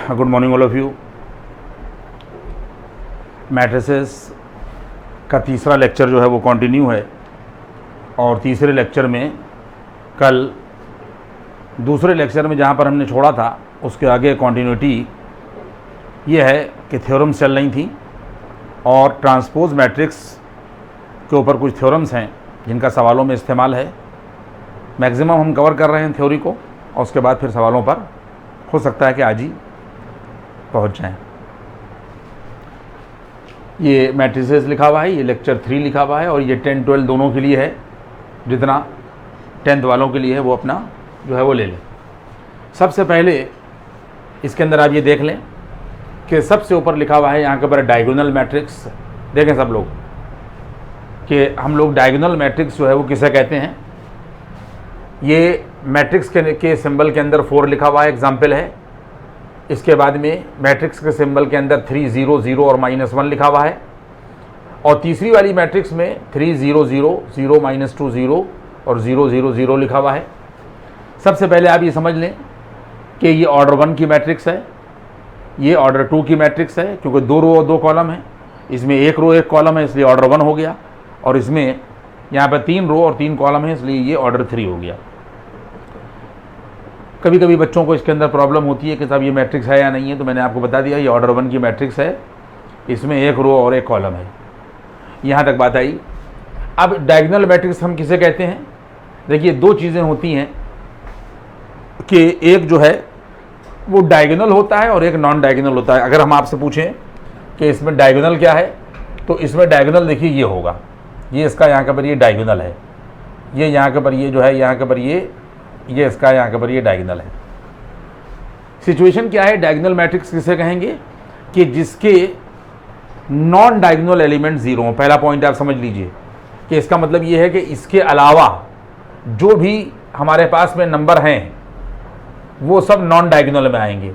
Good morning all of you. Matrices का तीसरा lecture जो है वो कंटिन्यू है और तीसरे लेक्चर में कल दूसरे लेक्चर में जहाँ पर हमने छोड़ा था उसके आगे कंटिन्यूटी ये है कि थ्योरम्स चल रही थी और ट्रांसपोज मैट्रिक्स के ऊपर कुछ थ्योरम्स हैं जिनका सवालों में इस्तेमाल है। मैक्सिमम हम कवर कर रहे हैं थ्योरी को और उसके बाद फिर सवालों पर हो सकता है कि आज ही पहुँच जाएं। ये मैट्रिसेस लिखा हुआ है, ये लेक्चर 3 लिखा हुआ है और ये 10 12 दोनों के लिए है। जितना 10th वालों के लिए है वो अपना जो है वो ले लें। सबसे पहले इसके अंदर आप ये देख लें कि सबसे ऊपर लिखा हुआ है यहाँ के ऊपर डायगोनल मैट्रिक्स। देखें सब लोग कि हम लोग डायगोनल मैट्रिक्स जो है वो किसे कहते हैं। ये मैट्रिक्स के सिंबल के अंदर 4 लिखा हुआ है, एग्जाम्पल है। इसके बाद में मैट्रिक्स के सिंबल के अंदर 3 0 0 और -1 लिखा हुआ है और तीसरी वाली मैट्रिक्स में 3 0 0 0 -2 0 और 0 0 0 लिखा हुआ है। सबसे पहले आप ये समझ लें कि ये ऑर्डर 1 की मैट्रिक्स है, ये ऑर्डर 2 की मैट्रिक्स है क्योंकि 2 रो और 2 कॉलम है। इसमें 1 रो 1 कॉलम है इसलिए ऑर्डर 1 हो गया और इसमें यहाँ पर 3 रो और 3 कॉलम है इसलिए ये ऑर्डर 3 हो गया। कभी कभी बच्चों को इसके अंदर प्रॉब्लम होती है कि साहब ये मैट्रिक्स है या नहीं है, तो मैंने आपको बता दिया ये ऑर्डर 1 की मैट्रिक्स है, इसमें 1 रो और 1 कॉलम है। यहाँ तक बात आई। अब डायगोनल मैट्रिक्स हम किसे कहते हैं। देखिए दो चीज़ें होती हैं कि एक जो है वो डायगोनल होता है और एक नॉन डायगोनल होता है। अगर हम आपसे पूछें कि इसमें डायगोनल क्या है तो इसमें डायगोनल देखिए ये होगा, ये इसका यहाँ के पर ये डायगोनल है, ये यहाँ के पर ये जो है यहाँ के पर ये इसका यहाँ के पर ये डायगोनल है। सिचुएशन क्या है, डायगोनल मैट्रिक्स किसे कहेंगे कि जिसके नॉन डायगोनल एलिमेंट 0 हो। पहला पॉइंट आप समझ लीजिए कि इसका मतलब ये है कि इसके अलावा जो भी हमारे पास में नंबर हैं वो सब नॉन डायगोनल में आएंगे।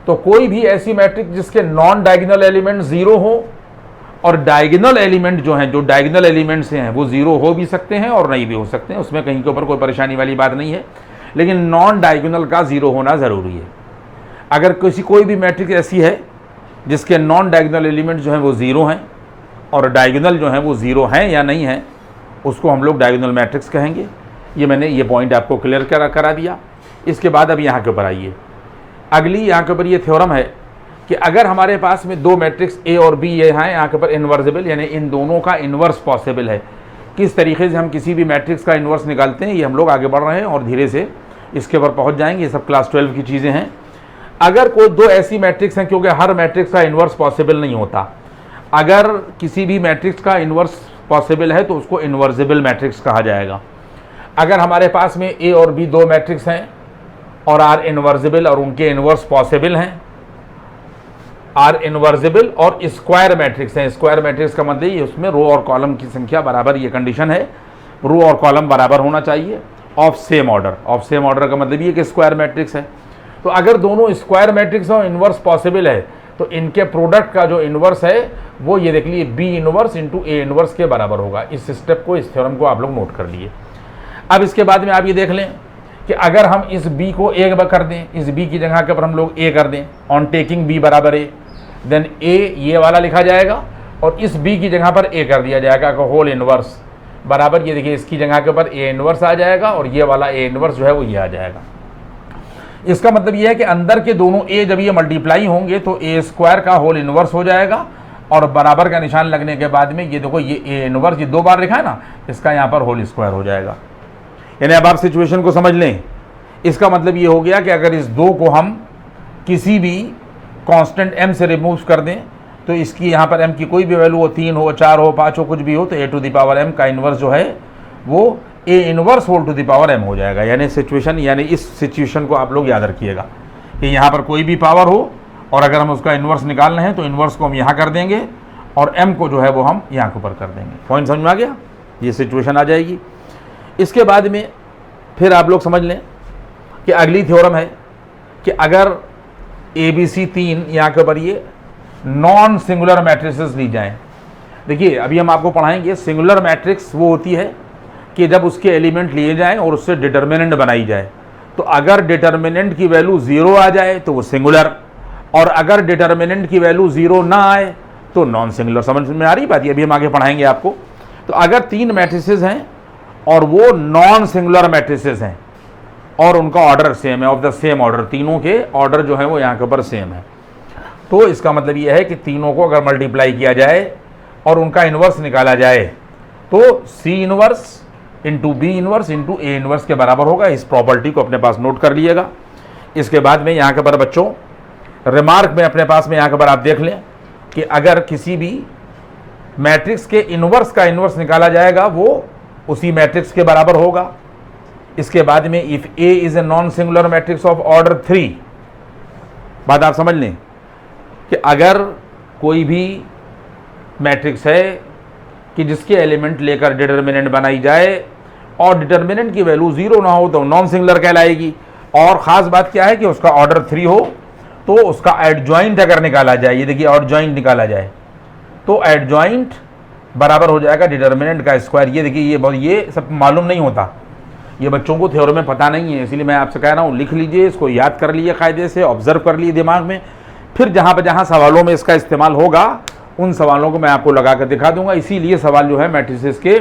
तो कोई भी ऐसी मैट्रिक्स जिसके नॉन डायगोनल एलिमेंट 0 हो और डायगोनल एलिमेंट जो हैं, जो डायगोनल एलिमेंट्स हैं वो 0 हो भी सकते हैं और नहीं भी हो सकते हैं, उसमें कहीं के ऊपर कोई परेशानी वाली बात नहीं है, लेकिन नॉन डायगोनल का 0 होना ज़रूरी है। अगर कोई भी मैट्रिक्स ऐसी है जिसके नॉन डायगोनल एलिमेंट जो हैं वो 0 हैं और डायगोनल जो हैं वो 0 हैं या नहीं हैं, उसको हम लोग डायगोनल मैट्रिक्स कहेंगे। ये मैंने ये पॉइंट आपको क्लियर करा दिया। इसके बाद अब यहाँ के ऊपर आइए। अगली यहाँ के ऊपर ये थ्योरम है कि अगर हमारे पास में दो मैट्रिक्स ए और बी ये हैं, यहाँ के ऊपर इन्वर्सिबल यानी इन दोनों का इन्वर्स पॉसिबल है। किस तरीके से हम किसी भी मैट्रिक्स का इन्वर्स निकालते हैं ये हम लोग आगे बढ़ रहे हैं और धीरे से इसके ऊपर पहुँच जाएंगे। ये सब क्लास 12 की चीज़ें हैं। अगर कोई दो ऐसी मैट्रिक्स हैं, क्योंकि हर मैट्रिक्स का इन्वर्स पॉसिबल नहीं होता, अगर किसी भी मैट्रिक्स का इन्वर्स पॉसिबल है तो उसको इन्वर्सिबल मैट्रिक्स कहा जाएगा। अगर हमारे पास में ए और बी दो मैट्रिक्स हैं और आर इन्वर्सिबल और उनके इन्वर्स पॉसिबल हैं, आर इन्वर्सिबल और स्क्वायर मैट्रिक्स हैं। स्क्वायर मैट्रिक्स का मतलब ये उसमें रो और कॉलम की संख्या बराबर, ये कंडीशन है, रो और कॉलम बराबर होना चाहिए of same order. Of same order का मतलब ये कि स्क्वायर मैट्रिक्स है। तो अगर दोनों स्क्वायर मैट्रिक्स और इन्वर्स पॉसिबल है तो इनके प्रोडक्ट का जो इन्वर्स है वो ये देख लीजिए B inverse into A inverse के बराबर होगा। इस स्टेप को, इस थ्योरम को आप लोग नोट कर लिए। अब इसके बाद में आप ये देख लें कि अगर हम इस b को a कर दें, इस b की जगह के ऊपर हम लोग a कर दें, ऑन टेकिंग b बराबर a, देन a ये वाला लिखा जाएगा और इस b की जगह पर a कर दिया जाएगा का होल इन्वर्स बराबर, ये देखिए इसकी जगह के ऊपर a इन्वर्स आ जाएगा और ये वाला a इन्वर्स जो है वो ये आ जाएगा। इसका मतलब ये है कि अंदर के दोनों a जब ये मल्टीप्लाई होंगे तो a स्क्वायर का होल इन्वर्स हो जाएगा और बराबर का निशान लगने के बाद में ये देखो ये a इन्वर्स ये 2 बार लिखा है ना, इसका यहाँ पर होल स्क्वायर हो जाएगा। यानी अब आप सिचुएशन को समझ लें। इसका मतलब ये हो गया कि अगर इस 2 को हम किसी भी कांस्टेंट m से रिमूव कर दें तो इसकी यहाँ पर m की कोई भी वैल्यू हो, 3 हो, 4 हो, 5 हो, कुछ भी हो, तो a to the power m का इन्वर्स जो है वो a inverse whole to the power m हो जाएगा। यानी सिचुएशन, यानी इस सिचुएशन को आप लोग याद रखिएगा कि यहाँ पर कोई भी पावर हो और अगर हम उसका इन्वर्स निकालना है तो इन्वर्स को हम यहाँ कर देंगे और m को जो है वो हम यहाँ के ऊपर कर देंगे। पॉइंट समझ में आ गया? ये सिचुएशन आ जाएगी। इसके बाद में फिर आप लोग समझ लें कि अगली थ्योरम है कि अगर ABC 3 यहाँ के ऊपर ये नॉन सिंगुलर मैट्रिसेस ली जाएं। देखिए अभी हम आपको पढ़ाएंगे सिंगुलर मैट्रिक्स वो होती है कि जब उसके एलिमेंट लिए जाएं और उससे डिटर्मिनेंट बनाई जाए। तो अगर डिटर्मिनेंट की वैल्यू 0 आ जाए तो वो सिंगुलर, और अगर डिटर्मिनेंट की वैल्यू 0 ना आए तो नॉन सिंगुलर। समझ में आ रही बात? ये अभी हम आगे पढ़ाएंगे आपको। तो अगर 3 मैट्रिसेस हैं और वो नॉन सिंगुलर मैट्रिसेस हैं और उनका ऑर्डर सेम है, ऑफ द सेम ऑर्डर, तीनों के ऑर्डर जो है वो यहाँ के ऊपर सेम है, तो इसका मतलब ये है कि तीनों को अगर मल्टीप्लाई किया जाए और उनका इन्वर्स निकाला जाए तो C inverse into B inverse into A inverse के बराबर होगा। इस प्रॉपर्टी को अपने पास नोट कर लीजिएगा। इसके बाद में यहाँ के ऊपर बच्चों रिमार्क में अपने पास में यहाँ के ऊपर आप देख लें कि अगर किसी भी मैट्रिक्स के इन्वर्स का इन्वर्स निकाला जाएगा वो उसी मैट्रिक्स के बराबर होगा। इसके बाद में if A is a non singular matrix of order 3, बात आप समझ लें कि अगर कोई भी मैट्रिक्स है कि जिसके एलिमेंट लेकर डिटर्मिनेंट बनाई जाए और डिटर्मिनेंट की वैल्यू 0 ना हो तो नॉन सिंगुलर कहलाएगी। और ख़ास बात क्या है कि उसका ऑर्डर 3 हो तो उसका एडजॉइंट अगर निकाला जाए, ये देखिए एडजॉइंट निकाला जाए तो एडजॉइंट बराबर हो जाएगा डिटर्मिनेंट का स्क्वायर। ये देखिए ये सब मालूम नहीं होता, ये बच्चों को थ्योरम में पता नहीं है, इसलिए मैं आपसे कह रहा हूँ लिख लीजिए, इसको याद कर लीजिए, कायदे से ऑब्जर्व कर लीजिए दिमाग में। फिर जहाँ पर जहाँ सवालों में इसका इस्तेमाल होगा उन सवालों को मैं आपको लगा कर दिखा दूंगा। इसीलिए सवाल जो है मैट्रिसेस के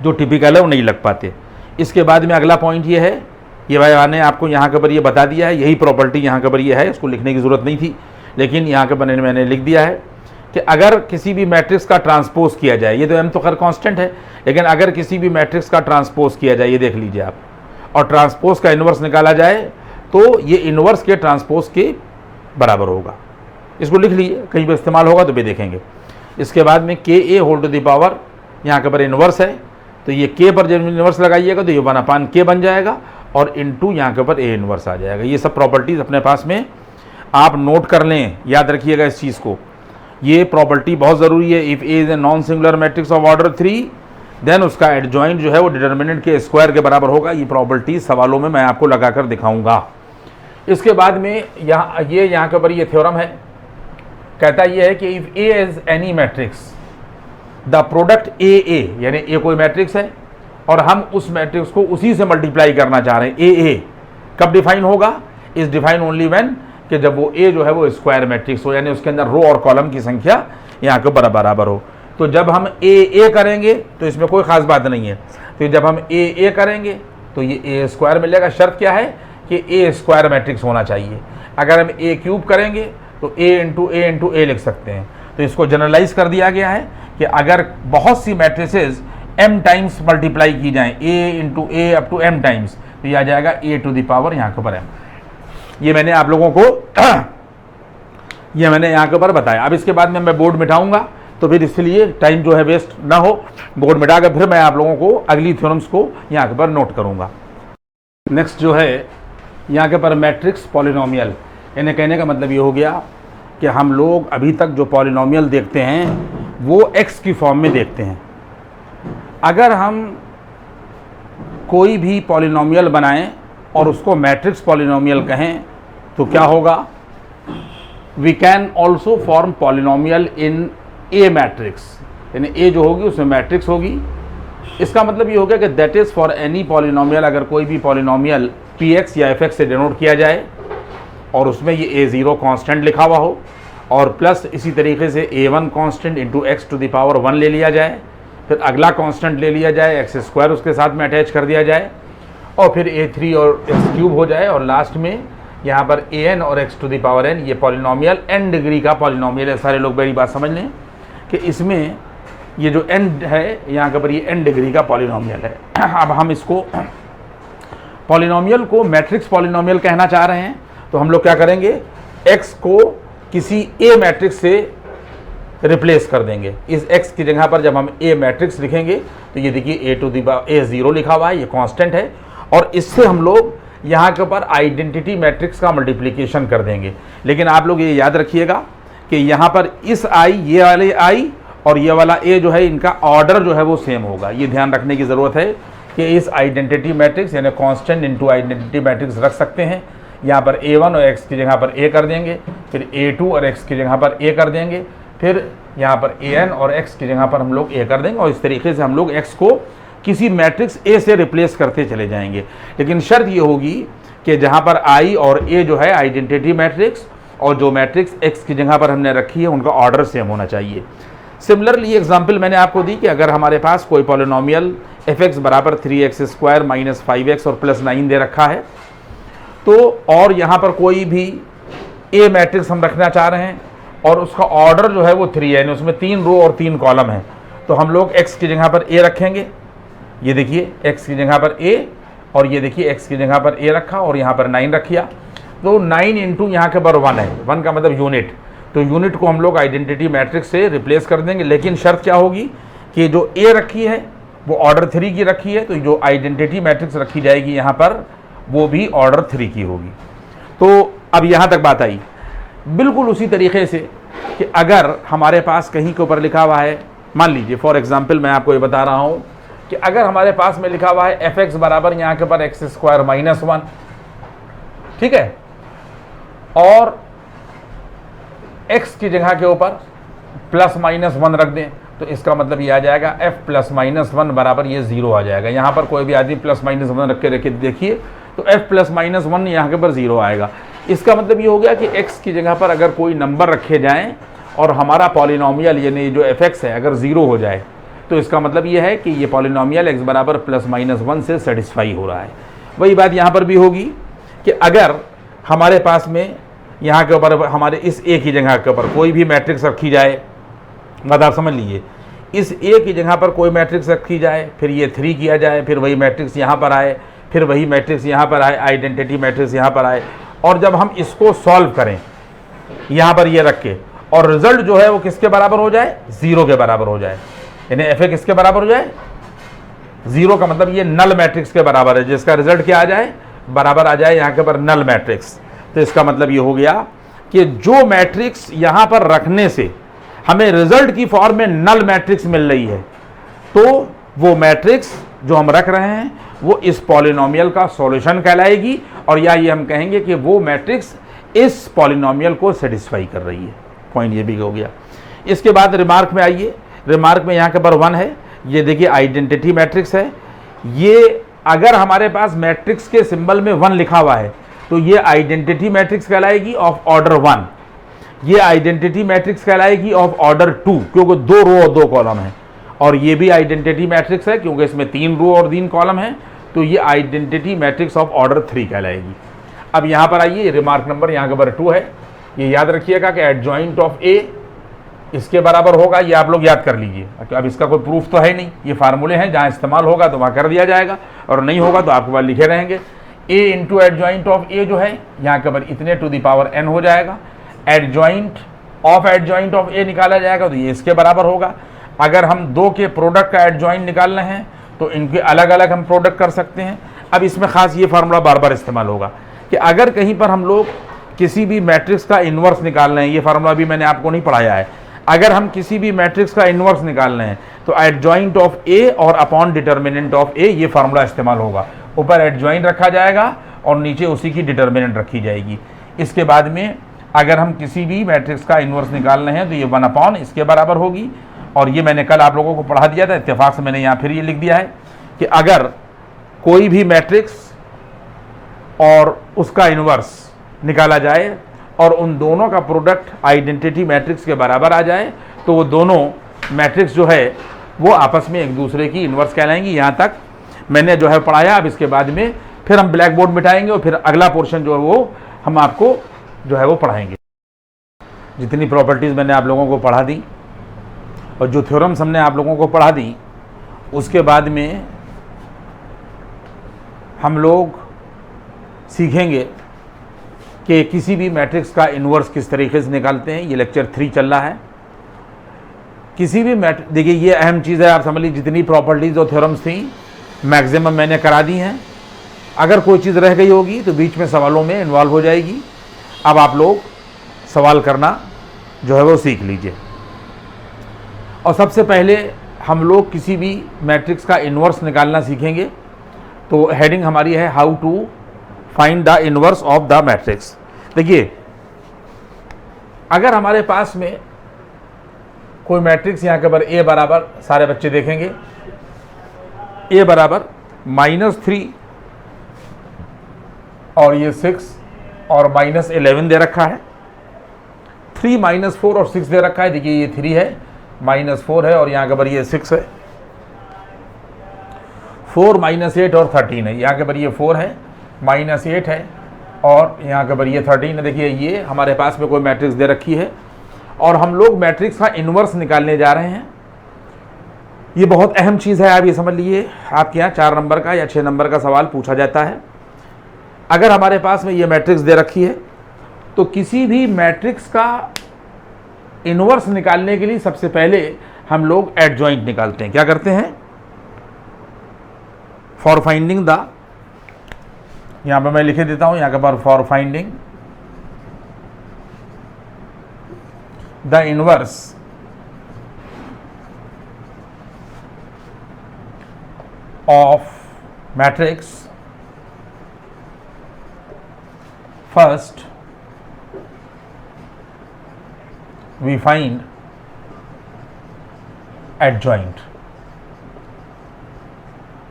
जो टिपिकल है वो नहीं लग पाते। इसके बाद में अगला पॉइंट ये है, ये भाई ने आपको यहाँ के ऊपर ये बता दिया है, यही प्रॉपर्टी यहाँ के ऊपर ये है, इसको लिखने की ज़रूरत नहीं थी, लेकिन यहाँ के ऊपर मैंने लिख दिया है कि अगर किसी भी मैट्रिक्स का ट्रांसपोज किया जाए, ये तो m तो खैर कांस्टेंट है, लेकिन अगर किसी भी मैट्रिक्स का ट्रांसपोज किया जाए, ये देख लीजिए आप, और ट्रांसपोज का इन्वर्स निकाला जाए तो ये इन्वर्स के ट्रांसपोज के बराबर होगा। इसको लिख लीजिए, कहीं पर इस्तेमाल होगा तो भी देखेंगे। इसके बाद में के ए होल टू द पावर, यहाँ के ऊपर इन्वर्स है तो ये के पर जब इन्वर्स लगाइएगा तो ये 1/k बन जाएगा और इनटू यहाँ के ऊपर ए इन्वर्स आ जाएगा। ये सब प्रॉपर्टीज़ अपने पास में आप नोट कर लें, याद रखिएगा इस चीज़ को, ये प्रॉपर्टी बहुत ज़रूरी है। If A is a non singular matrix of order 3 then उसका एडजॉइंट जो है वो डिटर्मिनेंट के स्क्वायर के बराबर होगा। ये प्रॉपर्टी सवालों में मैं आपको लगा कर दिखाऊंगा। इसके बाद में यहाँ के ऊपर ये थ्योरम है, कहता ये है कि if A is any matrix the product A A, यानी ए कोई मैट्रिक्स है और हम उस मैट्रिक्स को उसी से मल्टीप्लाई करना चाह रहे हैं, ए कब डिफाइन होगा? इज डिफाइन ओनली व्हेन कि जब वो ए जो है वो स्क्वायर मैट्रिक्स हो, यानी उसके अंदर रो और कॉलम की संख्या यहाँ के बराबर हो। तो जब हम ए करेंगे तो इसमें कोई ख़ास बात नहीं है, तो जब हम ए करेंगे तो ये ए स्क्वायर मिलेगा। शर्त क्या है कि ए स्क्वायर मैट्रिक्स होना चाहिए। अगर हम ए क्यूब करेंगे तो ए इंटू ए लिख सकते हैं। तो इसको जनरलाइज कर दिया गया है कि अगर बहुत सी मैट्रिसेस m टाइम्स मल्टीप्लाई की जाएं, a into A up to m times, तो ये आ जाएगा a टू द पावर यहाँ के ऊपर m। ये मैंने आप लोगों को ये मैंने यहाँ के ऊपर बताया। अब इसके बाद में मैं बोर्ड मिटाऊंगा तो फिर इसलिए टाइम जो है वेस्ट ना हो, बोर्ड मिटा कर फिर मैं आप लोगों को अगली थ्योरम्स को यहाँ के ऊपर नोट करूँगा। नेक्स्ट जो है यहाँ के ऊपर मैट्रिक्स पॉलिनोमियल, इन्हें कहने का मतलब ये हो गया कि हम लोग अभी तक जो पॉलिनोमियल देखते हैं वो x की फॉर्म में देखते हैं। अगर हम कोई भी पॉलिनोमियल बनाएं और उसको मैट्रिक्स पॉलिनोमियल कहें तो क्या होगा? We can also form polynomial in A matrix, यानी ए जो होगी उसमें मैट्रिक्स होगी। इसका मतलब ये हो गया कि that is for any polynomial, अगर कोई भी पॉलिनोमियल px या fx से डिनोट किया जाए और उसमें ये a0 कांस्टेंट लिखा हुआ हो और प्लस इसी तरीके से a1 constant into x to the power 1 ले लिया जाए, फिर अगला कांस्टेंट ले लिया जाए x स्क्वायर उसके साथ में अटैच कर दिया जाए और फिर a3 और x क्यूब हो जाए और लास्ट में यहाँ पर an और x to the power n। ये पॉलिनोमियल n डिग्री का पॉलिनोमियल है। सारे लोग मेरी बात समझ लें कि इसमें ये जो n है यहाँ के ऊपर ये n डिग्री का पॉलिनोमियल है। अब हम इसको पॉलिनोमियल को मैट्रिक्स पॉलिनोमियल कहना चाह रहे हैं तो हम लोग क्या करेंगे? x को किसी a मैट्रिक्स से रिप्लेस कर देंगे। इस x की जगह पर जब हम a मैट्रिक्स लिखेंगे तो ये देखिए a टू दी a0 लिखा हुआ है, ये कांस्टेंट है और इससे हम लोग यहाँ के ऊपर आइडेंटिटी मैट्रिक्स का मल्टीप्लिकेशन कर देंगे। लेकिन आप लोग ये याद रखिएगा कि यहाँ पर इस i, ये वाले i और ये वाला a जो है इनका ऑर्डर जो है वो सेम होगा। ये ध्यान रखने की ज़रूरत है कि इस आइडेंटिटी मैट्रिक्स यानी कांस्टेंट इनटू आइडेंटिटी मैट्रिक्स रख सकते हैं। यहाँ पर a1 और x की जगह पर a कर देंगे, फिर a2 और x की जगह पर a कर देंगे, फिर यहाँ पर an और x की जगह पर हम लोग a कर देंगे और इस तरीके से हम लोग x को किसी मैट्रिक्स a से रिप्लेस करते चले जाएंगे। लेकिन शर्त ये होगी कि जहाँ पर i और a जो है आइडेंटिटी मैट्रिक्स और जो मैट्रिक्स एक्स की जगह पर हमने रखी है उनका ऑर्डर सेम होना चाहिए। सिमिलरली एग्जाम्पल मैंने आपको दी कि अगर हमारे पास कोई पॉलिनोमियल एफ एक्स बराबर 3x² माइनस 5x और प्लस 9 दे रखा है, तो और यहाँ पर कोई भी ए मैट्रिक्स हम रखना चाह रहे हैं और उसका ऑर्डर जो है वो 3 है, यानी उसमें 3 रो और 3 कॉलम है, तो हम लोग x की जगह पर a रखेंगे। ये देखिए x की जगह पर a और ये देखिए x की जगह पर a रखा और यहाँ पर 9 रखिया, तो 9 इंटू यहाँ के पर 1 है, 1 का मतलब यूनिट, तो यूनिट को हम लोग आइडेंटिटी मैट्रिक्स से रिप्लेस कर देंगे। लेकिन शर्त क्या होगी कि जो a रखी है वो ऑर्डर 3 की रखी है, तो जो आइडेंटिटी मैट्रिक्स रखी जाएगी यहाँ पर वो भी ऑर्डर 3 की होगी। तो अब यहाँ तक बात आई। बिल्कुल उसी तरीके से कि अगर हमारे पास कहीं के ऊपर लिखा हुआ है, मान लीजिए फॉर एग्जांपल मैं आपको ये बता रहा हूँ कि अगर हमारे पास में लिखा हुआ है एफ एक्स बराबर यहाँ के ऊपर x² माइनस 1, ठीक है, और x की जगह के ऊपर प्लस माइनस 1 रख दें, तो इसका मतलब ये आ जाएगा f प्लस माइनस 1 बराबर ये 0 आ जाएगा। यहाँ पर कोई भी आदमी प्लस माइनस 1 रख के देखिए तो f प्लस माइनस 1 यहाँ के ऊपर 0 आएगा। इसका मतलब ये हो गया कि x की जगह पर अगर कोई नंबर रखे जाएं और हमारा पॉलिनोमियल यानी जो एफ एक्स है अगर 0 हो जाए, तो इसका मतलब ये है कि ये पॉलिनोमियल x बराबर प्लस माइनस 1 से सेटिस्फाई हो रहा है। वही बात यहाँ पर भी होगी कि अगर हमारे पास में यहाँ के ऊपर हमारे इस a की जगह के ऊपर कोई भी मैट्रिक्स रखी जाए, बात आप समझ लीजिए, इस a की जगह पर कोई मैट्रिक्स रखी जाए, फिर ये 3 किया जाए, फिर वही मैट्रिक्स यहाँ पर आए, फिर वही मैट्रिक्स यहाँ पर आए, आइडेंटिटी मैट्रिक्स यहाँ पर आए, और जब हम इसको सॉल्व करें यहाँ पर ये रख के और रिजल्ट जो है वो किसके बराबर हो जाए, 0 के बराबर हो जाए, यानी एफ ए किसके बराबर हो जाए, 0 का मतलब ये नल मैट्रिक्स के बराबर है, जिसका रिजल्ट क्या आ जाए, बराबर आ जाए यहाँ के पर नल मैट्रिक्स। तो इसका मतलब ये हो गया कि जो मैट्रिक्स यहाँ पर रखने से हमें रिजल्ट की फॉर्म में नल मैट्रिक्स मिल रही है, तो वो मैट्रिक्स जो हम रख रहे हैं वो इस पॉलिनोमियल का सॉल्यूशन कहलाएगी, और या ये हम कहेंगे कि वो मैट्रिक्स इस पॉलिनोमियल को सेटिस्फाई कर रही है। पॉइंट ये भी हो गया। इसके बाद रिमार्क में आइए, रिमार्क में यहाँ के पर 1 है, ये देखिए आइडेंटिटी मैट्रिक्स है। ये अगर हमारे पास मैट्रिक्स के सिंबल में 1 लिखा हुआ है तो ये आइडेंटिटी मैट्रिक्स कहलाएगी ऑफ ऑर्डर 1, ये आइडेंटिटी मैट्रिक्स कहलाएगी ऑफ ऑर्डर 2 क्योंकि 2 रो और 2 कॉलम है, और ये भी आइडेंटिटी मैट्रिक्स है क्योंकि इसमें 3 रो और 3 कॉलम है, तो ये आइडेंटिटी मैट्रिक्स ऑफ ऑर्डर 3 कहलाएगी। अब यहाँ पर आइए, रिमार्क नंबर यहाँ के पर 2 है, ये याद रखिएगा कि एडजॉइंट ऑफ ए इसके बराबर होगा, ये आप लोग याद कर लीजिए। अब इसका कोई प्रूफ तो है नहीं, ये फार्मूले हैं, जहाँ इस्तेमाल होगा तो वहाँ कर दिया जाएगा और नहीं होगा तो आपके पास लिखे रहेंगे। ए इंटू एडजॉइंट ऑफ ए जो है यहाँ के पर इतने टू द पावर n हो जाएगा, एडजॉइंट ऑफ ए निकाला जाएगा तो ये इसके बराबर होगा। अगर हम 2 के प्रोडक्ट का एडजॉइंट निकालना है तो इनके अलग अलग हम प्रोडक्ट कर सकते हैं। अब इसमें खास ये फार्मूला बार बार इस्तेमाल होगा कि अगर कहीं पर हम लोग किसी भी मैट्रिक्स का इन्वर्स निकाल रहे हैं, ये फार्मूला भी मैंने आपको नहीं पढ़ाया है, अगर हम किसी भी मैट्रिक्स का इन्वर्स निकाल रहे हैं तो एडजॉइंट ऑफ ए और अपॉन डिटर्मिनेंट ऑफ ए ये फार्मूला इस्तेमाल होगा। ऊपर एडजॉइंट रखा जाएगा और नीचे उसी की डिटर्मिनेंट रखी जाएगी। इसके बाद में अगर हम किसी भी मैट्रिक्स का इन्वर्स निकाल रहे हैं तो ये 1 अपॉन इसके बराबर होगी, और ये मैंने कल आप लोगों को पढ़ा दिया था, इत्तेफाक से मैंने यहाँ फिर ये लिख दिया है कि अगर कोई भी मैट्रिक्स और उसका इन्वर्स निकाला जाए और उन दोनों का प्रोडक्ट आइडेंटिटी मैट्रिक्स के बराबर आ जाए तो वो दोनों मैट्रिक्स जो है वो आपस में एक दूसरे की इन्वर्स कहलाएंगी। यहाँ तक मैंने जो है पढ़ाया। अब इसके बाद में फिर हम ब्लैक बोर्ड मिटाएंगे और फिर अगला पोर्शन जो है वो हम आपको जो है वो पढ़ाएंगे। जितनी प्रॉपर्टीज़ मैंने आप लोगों को पढ़ा दी और जो थ्योरम्स हमने आप लोगों को पढ़ा दी, उसके बाद में हम लोग सीखेंगे कि किसी भी मैट्रिक्स का इन्वर्स किस तरीके से निकालते हैं। ये लेक्चर 3 चल रहा है। किसी भी देखिए ये अहम चीज़ है, आप समझ लीजिए जितनी प्रॉपर्टीज़ और थ्योरम्स थी मैक्सिमम मैंने करा दी हैं। अगर कोई चीज़ रह गई होगी तो बीच में सवालों में इन्वॉल्व हो जाएगी। अब आप लोग सवाल करना जो है वो सीख लीजिए। और सबसे पहले हम लोग किसी भी मैट्रिक्स का इन्वर्स निकालना सीखेंगे। तो हेडिंग हमारी है how to find the inverse of the matrix. देखिए अगर हमारे पास में कोई मैट्रिक्स यहाँ के पर ए बराबर, सारे बच्चे देखेंगे, ए बराबर -3 और ये 6 और -11 दे रखा है। 3 -4 और 6 दे रखा है। देखिए ये 3 है, -4 है और यहाँ के पर ये 6 है। 4 -8 और 13 है। यहाँ के पर ये 4 है, -8 है और यहाँ के पर ये 13 है। देखिए ये हमारे पास में कोई मैट्रिक्स दे रखी है और हम लोग मैट्रिक्स का इन्वर्स निकालने जा रहे हैं। ये बहुत अहम चीज़ है, आप ये समझ लीजिए। आपके यहाँ 4 नंबर का या 6 नंबर का सवाल पूछा जाता है। अगर हमारे पास में ये मैट्रिक्स दे रखी है तो किसी भी मैट्रिक्स का इन्वर्स निकालने के लिए सबसे पहले हम लोग एडजॉइंट निकालते हैं। क्या करते हैं? फॉर फाइंडिंग द, यहां पर मैं लिखे देता हूं यहां के पर, for finding the inverse of matrix, first we find adjoint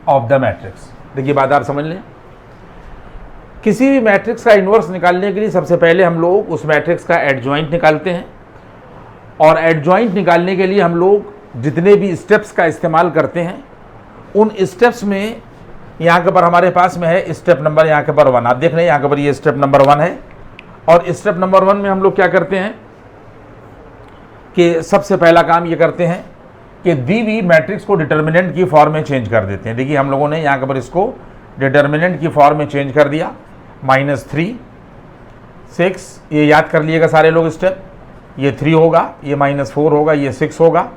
of the matrix. देखिए बात आप समझ लें, किसी भी मैट्रिक्स का इन्वर्स निकालने के लिए सबसे पहले हम लोग उस मैट्रिक्स का एडजॉइंट निकालते हैं और एडजॉइंट निकालने के लिए हम लोग जितने भी स्टेप्स का इस्तेमाल करते हैं उन स्टेप्स में यहाँ के पर हमारे पास में है स्टेप नंबर यहाँ के पर 1। आप देख रहे हैं यहाँ के पर ये स्टेप नंबर 1 है और स्टेप नंबर 1 में हम लोग क्या करते हैं कि सबसे पहला काम ये करते हैं कि दी हुई मैट्रिक्स को डिटर्मिनेंट की फॉर्म में चेंज कर देते हैं। देखिए हम लोगों ने यहाँ के पर इसको डिटर्मिनेंट की फॉर्म में चेंज कर दिया। -3, 6, ये याद कर लिएगा सारे लोग स्टेप। ये 3 होगा, ये -4 होगा, ये 6 होगा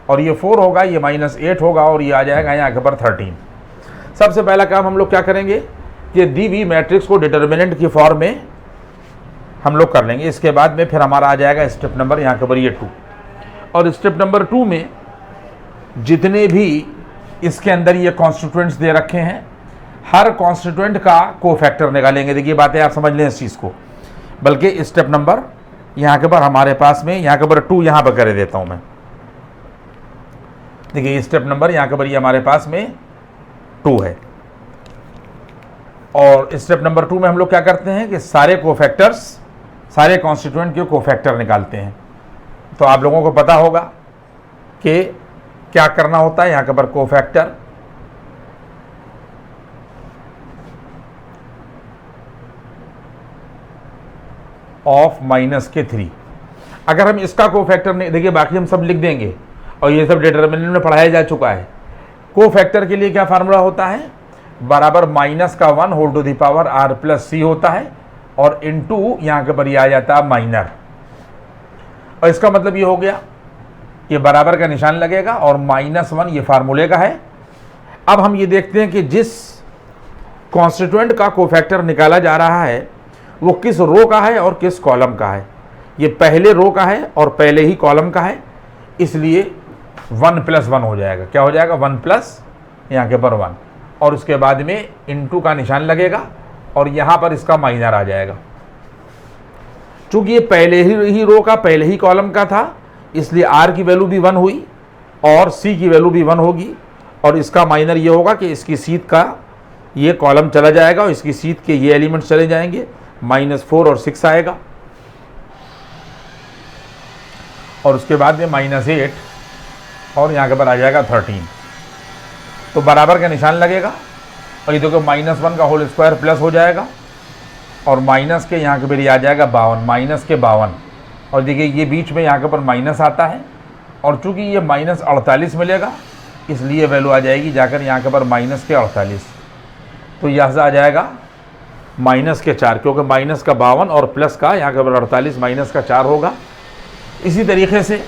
और ये 4 होगा, ये -8 होगा और ये आ जाएगा यहाँ के पर 13। सबसे पहला काम हम लोग क्या करेंगे कि दी हुई मैट्रिक्स को डिटर्मिनेंट की फॉर्म में हम लोग कर लेंगे। इसके बाद में फिर हमारा आ जाएगा स्टेप नंबर यहाँ के पर ये 2 और स्टेप नंबर 2 में जितने भी इसके अंदर ये कॉन्स्टिट्यूएंट्स दे रखे हैं हर कॉन्स्टिट्यूएंट का कोफैक्टर निकालेंगे। देखिए बातें आप समझ लें इस चीज़ को। बल्कि स्टेप नंबर यहाँ के पर हमारे पास में यहाँ के पर 2 यहाँ पर कर देता हूँ मैं। देखिए स्टेप नंबर यहाँ के पर ये हमारे पास में 2 है और स्टेप नंबर 2 में हम लोग क्या करते हैं कि सारे कोफैक्टर्स, सारे कॉन्स्टिट्यूएंट के कोफैक्टर निकालते हैं। तो आप लोगों को पता होगा कि क्या करना होता है। यहाँ के पर कोफैक्टर ऑफ -3। अगर हम इसका कोफैक्टर नहीं, देखिए बाकी हम सब लिख देंगे और ये सब डिटर्मिनेंट में पढ़ाया जा चुका है। कोफैक्टर के लिए क्या फार्मूला होता है? बराबर -1 whole to the power r+c होता है और इनटू यहाँ के पर ये आ जाता है माइनर। और इसका मतलब ये हो गया कि बराबर का निशान लगेगा और -1 ये फार्मूले का है। अब हम ये देखते हैं कि जिस कॉन्स्टिट्यूएंट का कोफैक्टर निकाला जा रहा है वो किस रो का है और किस कॉलम का है। ये पहले रो का है और पहले ही कॉलम का है, इसलिए 1 + 1 हो जाएगा। क्या हो जाएगा? 1 प्लस यहाँ के पर 1 और उसके बाद में इनटू का निशान लगेगा और यहाँ पर इसका माइनर आ जाएगा। चूँकि ये पहले ही रो का, पहले ही कॉलम का था, इसलिए r की वैल्यू भी 1 हुई और c की वैल्यू भी 1 होगी और इसका माइनर ये होगा कि इसकी सीध का ये कॉलम चला जाएगा और इसकी सीध के ये एलिमेंट्स चले जाएंगे। -4 और 6 आएगा और उसके बाद में -8 और यहाँ के पर आ जाएगा 13। तो बराबर का निशान लगेगा और ये देखो -1 का होल स्क्वायर प्लस हो जाएगा और माइनस के यहाँ के पर ये आ जाएगा 52, -52 और देखिए ये बीच में यहाँ के पर माइनस आता है और चूँकि ये -48 मिलेगा इसलिए वैल्यू आ जाएगी जाकर यहाँ के पर -48। तो यहाँ से आ जाएगा -4 क्योंकि -52 और प्लस का यहाँ के पर 48 -4 होगा। इसी तरीके से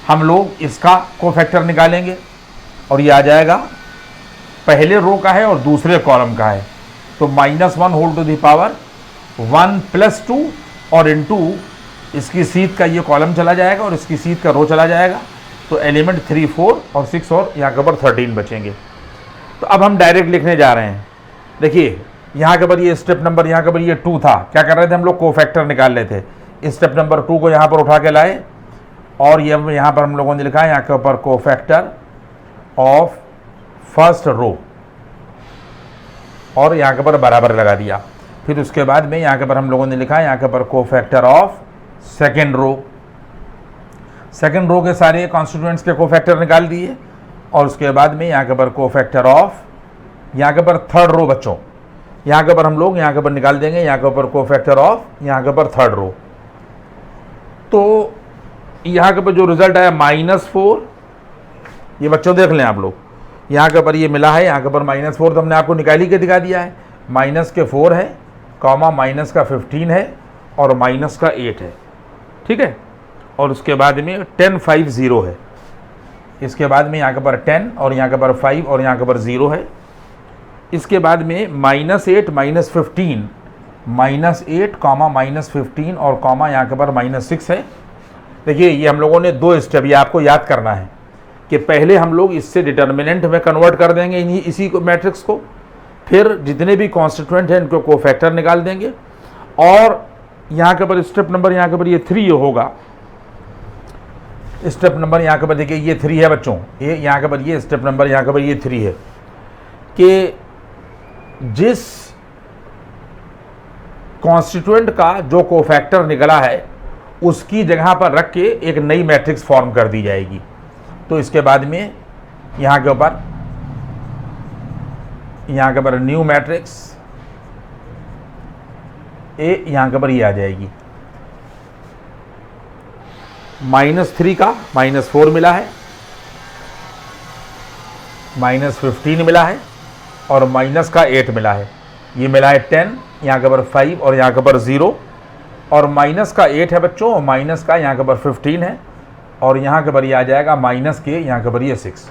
हम लोग इसका कोफैक्टर निकालेंगे और ये आ जाएगा पहले रो का है और दूसरे कॉलम का है। तो -1 होल टू द पावर 1 + 2 और इनटू इसकी सीध का ये कॉलम चला जाएगा और इसकी सीध का रो चला जाएगा। तो एलिमेंट 3, 4 और 6 और यहाँ के ऊपर 13 बचेंगे। तो अब हम डायरेक्ट लिखने जा रहे हैं। देखिए यहाँ के ऊपर ये स्टेप नंबर यहाँ के ऊपर ये 2 था। क्या कर रहे थे हम लोग? कोफैक्टर निकाल रहे थे। स्टेप नंबर 2 को यहाँ पर उठा के लाए और ये यहाँ पर हम लोगों ने लिखा है यहाँ के ऊपर कोफैक्टर ऑफ फर्स्ट रो और यहाँ के ऊपर बराबर लगा दिया। फिर उसके बाद में यहाँ के ऊपर हम लोगों ने लिखा है यहाँ के ऊपर कोफैक्टर ऑफ सेकेंड रो के सारे कॉन्स्टिट्यूएंट्स के कोफैक्टर निकाल दिए, और उसके बाद में यहाँ के पर कोफैक्टर ऑफ, यहाँ के पर थर्ड रो बच्चों, यहाँ के पर हम लोग यहाँ के पर निकाल देंगे, यहाँ के ऊपर कोफैक्टर ऑफ, यहाँ के पर थर्ड रो। तो यहाँ के पर जो रिजल्ट आया -4, ये बच्चों देख लें आप लोग, यहाँ के पर ये मिला है, यहाँ के पर -4 तो हमने आपको निकाली के दिखा दिया है, माइनस के 4 है, कॉमा माइनस का 15 है, और माइनस का 8 है, ठीक है। और उसके बाद में 10 5 0 है, इसके बाद में यहाँ के पर 10 और यहाँ के पर 5 और यहाँ के पर 0 है। इसके बाद में -8 -15, -8 कॉमा -15 और कॉमा यहाँ के पर -6 है। देखिए ये हम लोगों ने 2 स्टेप, ये आपको याद करना है कि पहले हम लोग इससे डिटर्मिनेंट में कन्वर्ट कर देंगे इसी को मैट्रिक्स को, फिर जितने भी कॉन्स्टिट्यूएंट हैं इनको कोफैक्टर निकाल देंगे, और यहाँ के पर स्टेप नंबर यहाँ के पर ये 3 होगा। स्टेप नंबर यहाँ के पर देखिए ये 3 है बच्चों, ये यहाँ के पर ये स्टेप नंबर यहाँ के पर ये 3 है कि जिस कॉन्स्टिट्यूएंट का जो कोफैक्टर निकला है उसकी जगह पर रख के एक नई मैट्रिक्स फॉर्म कर दी जाएगी। तो इसके बाद में यहाँ के ऊपर न्यू मैट्रिक्स ए, यहाँ के ऊपर ये आ जाएगी। -3 का -4 मिला है, -15 मिला है, और माइनस का 8 मिला है। ये मिला है 10, यहाँ के ऊपर 5 और यहाँ के ऊपर 0, और माइनस का 8 है बच्चों, और माइनस का यहाँ के ऊपर 15 है, और यहाँ के ऊपर ये आ जाएगा माइनस के यहाँ के ऊपर ये 6।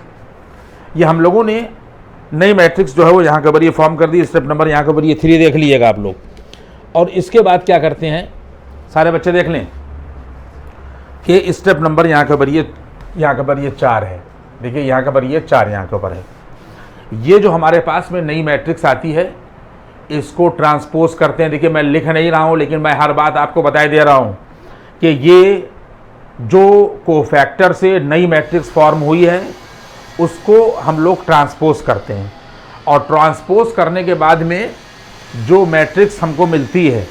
ये हम लोगों ने नई मैट्रिक्स जो है वो यहाँ के ऊपर ये फॉर्म कर दी। स्टेप नंबर यहाँ के ऊपर ये 3 देख लीजिएगा आप लोग। और इसके बाद क्या करते हैं, सारे बच्चे देख लें कि स्टेप नंबर यहाँ के ऊपर ये 4 है। देखिए यहाँ के ऊपर ये 4 यहाँ के ऊपर है। ये जो हमारे पास में नई मैट्रिक्स आती है इसको ट्रांसपोज करते हैं। देखिए मैं लिख नहीं रहा हूँ, लेकिन मैं हर बात आपको बताए दे रहा हूँ कि ये जो कोफैक्टर से नई मैट्रिक्स फॉर्म हुई है उसको हम लोग ट्रांसपोज करते हैं, और ट्रांसपोज करने के बाद में जो मैट्रिक्स हमको मिलती है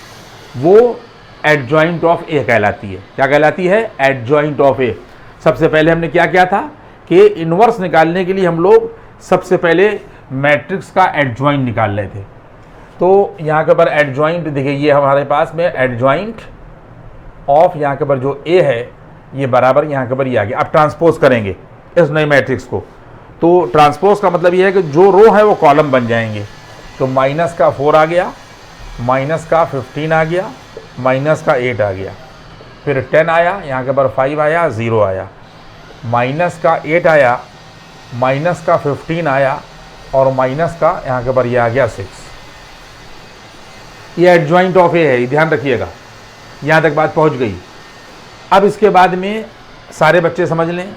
वो एडजॉइंट ऑफ ए कहलाती है। क्या कहलाती है? एडजॉइंट ऑफ ए। सबसे पहले हमने क्या किया था कि इन्वर्स निकालने के लिए हम लोग सबसे पहले मैट्रिक्स का एडजॉइंट निकाल रहे थे। तो यहाँ के ऊपर एडजॉइंट देखिए, ये हमारे पास में एडजॉइंट ऑफ यहाँ के ऊपर जो ए है ये बराबर यहाँ के ऊपर ये आ गया। अब ट्रांसपोज करेंगे इस नई मैट्रिक्स को, तो ट्रांसपोज का मतलब ये है कि जो रो है वो कॉलम बन जाएंगे। तो माइनस का 4 आ गया, माइनस का 15 आ गया, माइनस का 8 आ गया, फिर 10 आया, यहाँ के ऊपर 5 आया, 0 आया, माइनस का 8 आया, माइनस का 15 आया, और माइनस का यहाँ के ऊपर ये आ गया 6। ये एडजॉइंट ऑफ ए है, ये ध्यान रखिएगा। यहाँ तक बात पहुँच गई। अब इसके बाद में सारे बच्चे समझ लें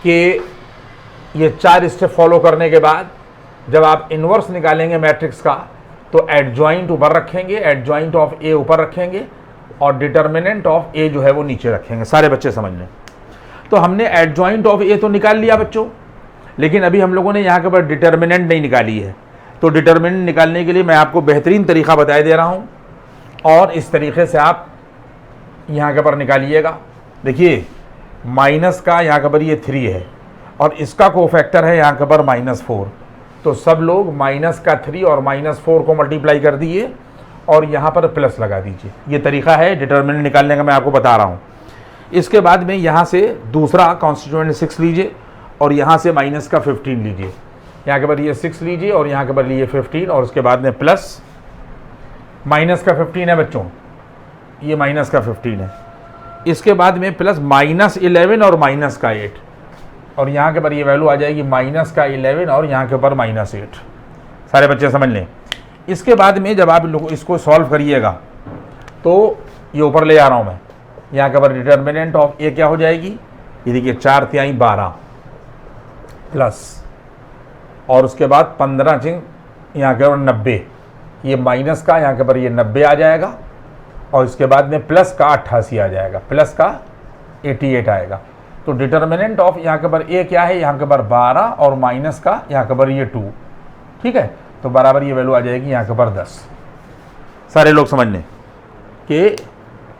कि ये 4 स्टेप फॉलो करने के बाद जब आप इन्वर्स निकालेंगे मैट्रिक्स का तो एडजॉइंट ऊपर रखेंगे, एडजॉइंट ऑफ ए ऊपर रखेंगे, और डिटर्मिनेंट ऑफ ए जो है वो नीचे रखेंगे। सारे बच्चे समझ लें। तो हमने एडजॉइंट ऑफ ए तो निकाल लिया बच्चों, लेकिन अभी हम लोगों ने यहाँ के ऊपर डिटर्मिनेंट नहीं निकाली है। तो डिटर्मिनेंट निकालने के लिए मैं आपको बेहतरीन तरीका बता दे रहा हूँ, और इस तरीके से आप यहाँ के ऊपर निकालिएगा। देखिए माइनस का यहाँ के ऊपर ये 3 है, और इसका कोफैक्टर है यहाँ के ऊपर -4। तो सब लोग माइनस का 3 और -4 को मल्टीप्लाई कर दिए और यहाँ पर प्लस लगा दीजिए। ये तरीका है डिटर्मिनेंट निकालने का, मैं आपको बता रहा हूँ। इसके बाद में यहाँ से दूसरा कॉन्स्टिट्यूएंट 6 लीजिए, और यहाँ से माइनस का 15 लीजिए। यहाँ के ऊपर ये 6 लीजिए, और यहाँ के ऊपर लिए 15, और उसके बाद में प्लस माइनस का 15 है बच्चों, ये माइनस का 15 है। इसके बाद में प्लस -11 और माइनस का 8, और यहाँ के ऊपर ये वैल्यू आ जाएगी माइनस का 11 और यहाँ के ऊपर -8। सारे बच्चे समझ लें। इसके बाद में जब आप लोग इसको सॉल्व करिएगा तो ये ऊपर ले आ रहा हूँ मैं, यहाँ के ऊपर डिटर्मिनेंट ऑफ ए क्या हो जाएगी, ये देखिए 4 तिहाई 12 प्लस, और उसके बाद 15 चिंग यहाँ के ऊपर 90, ये माइनस का यहाँ के ऊपर ये 90 आ जाएगा, और इसके बाद में प्लस का 88 आ जाएगा, प्लस का 88 आएगा। तो डिटर्मिनेंट ऑफ यहाँ के ऊपर ए क्या है, यहाँ के ऊपर 12 और माइनस का यहाँ के ऊपर ये 2, ठीक है। तो बराबर ये वैल्यू आ जाएगी यहाँ के ऊपर 10। सारे लोग समझ लें कि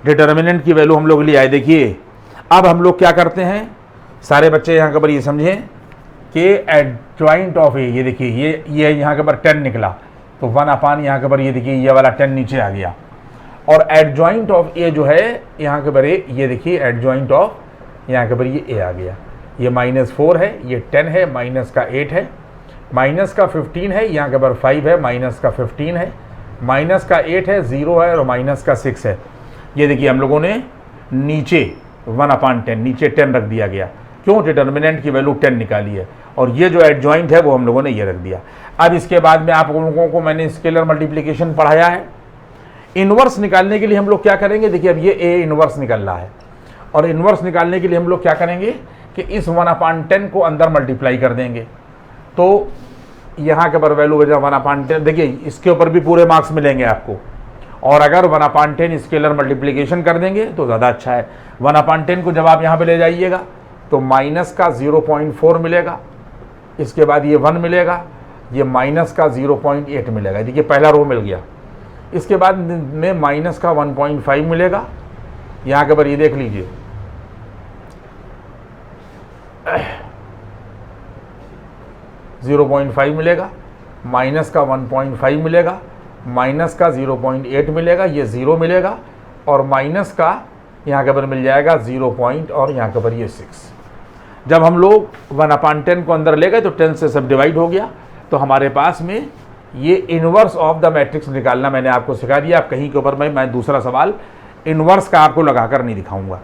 डिटर्मिनेंट की वैल्यू हम लोग ले आए। देखिए अब हम लोग क्या करते हैं, सारे बच्चे यहाँ के ऊपर ये समझें कि एडजॉइंट ऑफ ए, ये देखिए ये यहाँ के ऊपर 10 निकला, तो 1 अपान यहाँ के ऊपर ये देखिए ये वाला 10 नीचे आ गया, और एडजॉइंट ऑफ ए जो है यहाँ के ऊपर ये देखिए एडजॉइंट ऑफ यहाँ के ऊपर ये ए आ गया, ये -4 है, ये 10 है, माइनस का 8 है, माइनस का 15 है, यहाँ के ऊपर 5 है, माइनस का 15 है, माइनस का 8 है, 0 है, और माइनस का 6 है। ये देखिए हम लोगों ने नीचे 1/10 नीचे 10 रख दिया गया, क्यों, डिटर्मिनेंट की वैल्यू 10 निकाली है, और ये जो एडजॉइंट है वो हम लोगों ने ये रख दिया। अब इसके बाद में आप लोगों को मैंने स्केलर मल्टीप्लिकेशन पढ़ाया है। इनवर्स निकालने के लिए हम लोग क्या करेंगे, देखिए अब ये ए इनवर्स निकल रहा है, और इनवर्स निकालने के लिए हम लोग क्या करेंगे कि इस 1/10 को अंदर मल्टीप्लाई कर देंगे, तो यहाँ के ऊपर वैल्यू हो जाए 1/10। देखिए इसके ऊपर भी पूरे मार्क्स मिलेंगे आपको, और अगर 1/10 स्केलर मल्टीप्लिकेशन कर देंगे तो ज़्यादा अच्छा है। 1/10 को जब आप यहाँ पे ले जाइएगा तो माइनस का 0.4 मिलेगा, इसके बाद ये 1 मिलेगा, ये माइनस का 0.8 मिलेगा, देखिए पहला रो मिल गया। इसके बाद में माइनस का 1.5 मिलेगा, यहाँ के ऊपर ये देख लीजिए 0.5 मिलेगा, माइनस का 1.5 मिलेगा, माइनस का 0.8 मिलेगा, ये 0 मिलेगा, और माइनस का यहाँ के ऊपर मिल जाएगा 0 और यहाँ के ऊपर ये 6। जब हम लोग 1/10 को अंदर ले गए तो 10 से सब डिवाइड हो गया, तो हमारे पास में ये इनवर्स ऑफ द मैट्रिक्स निकालना मैंने आपको सिखा दिया। आप कहीं के ऊपर मैं दूसरा सवाल इनवर्स का आपको लगाकर नहीं दिखाऊंगा।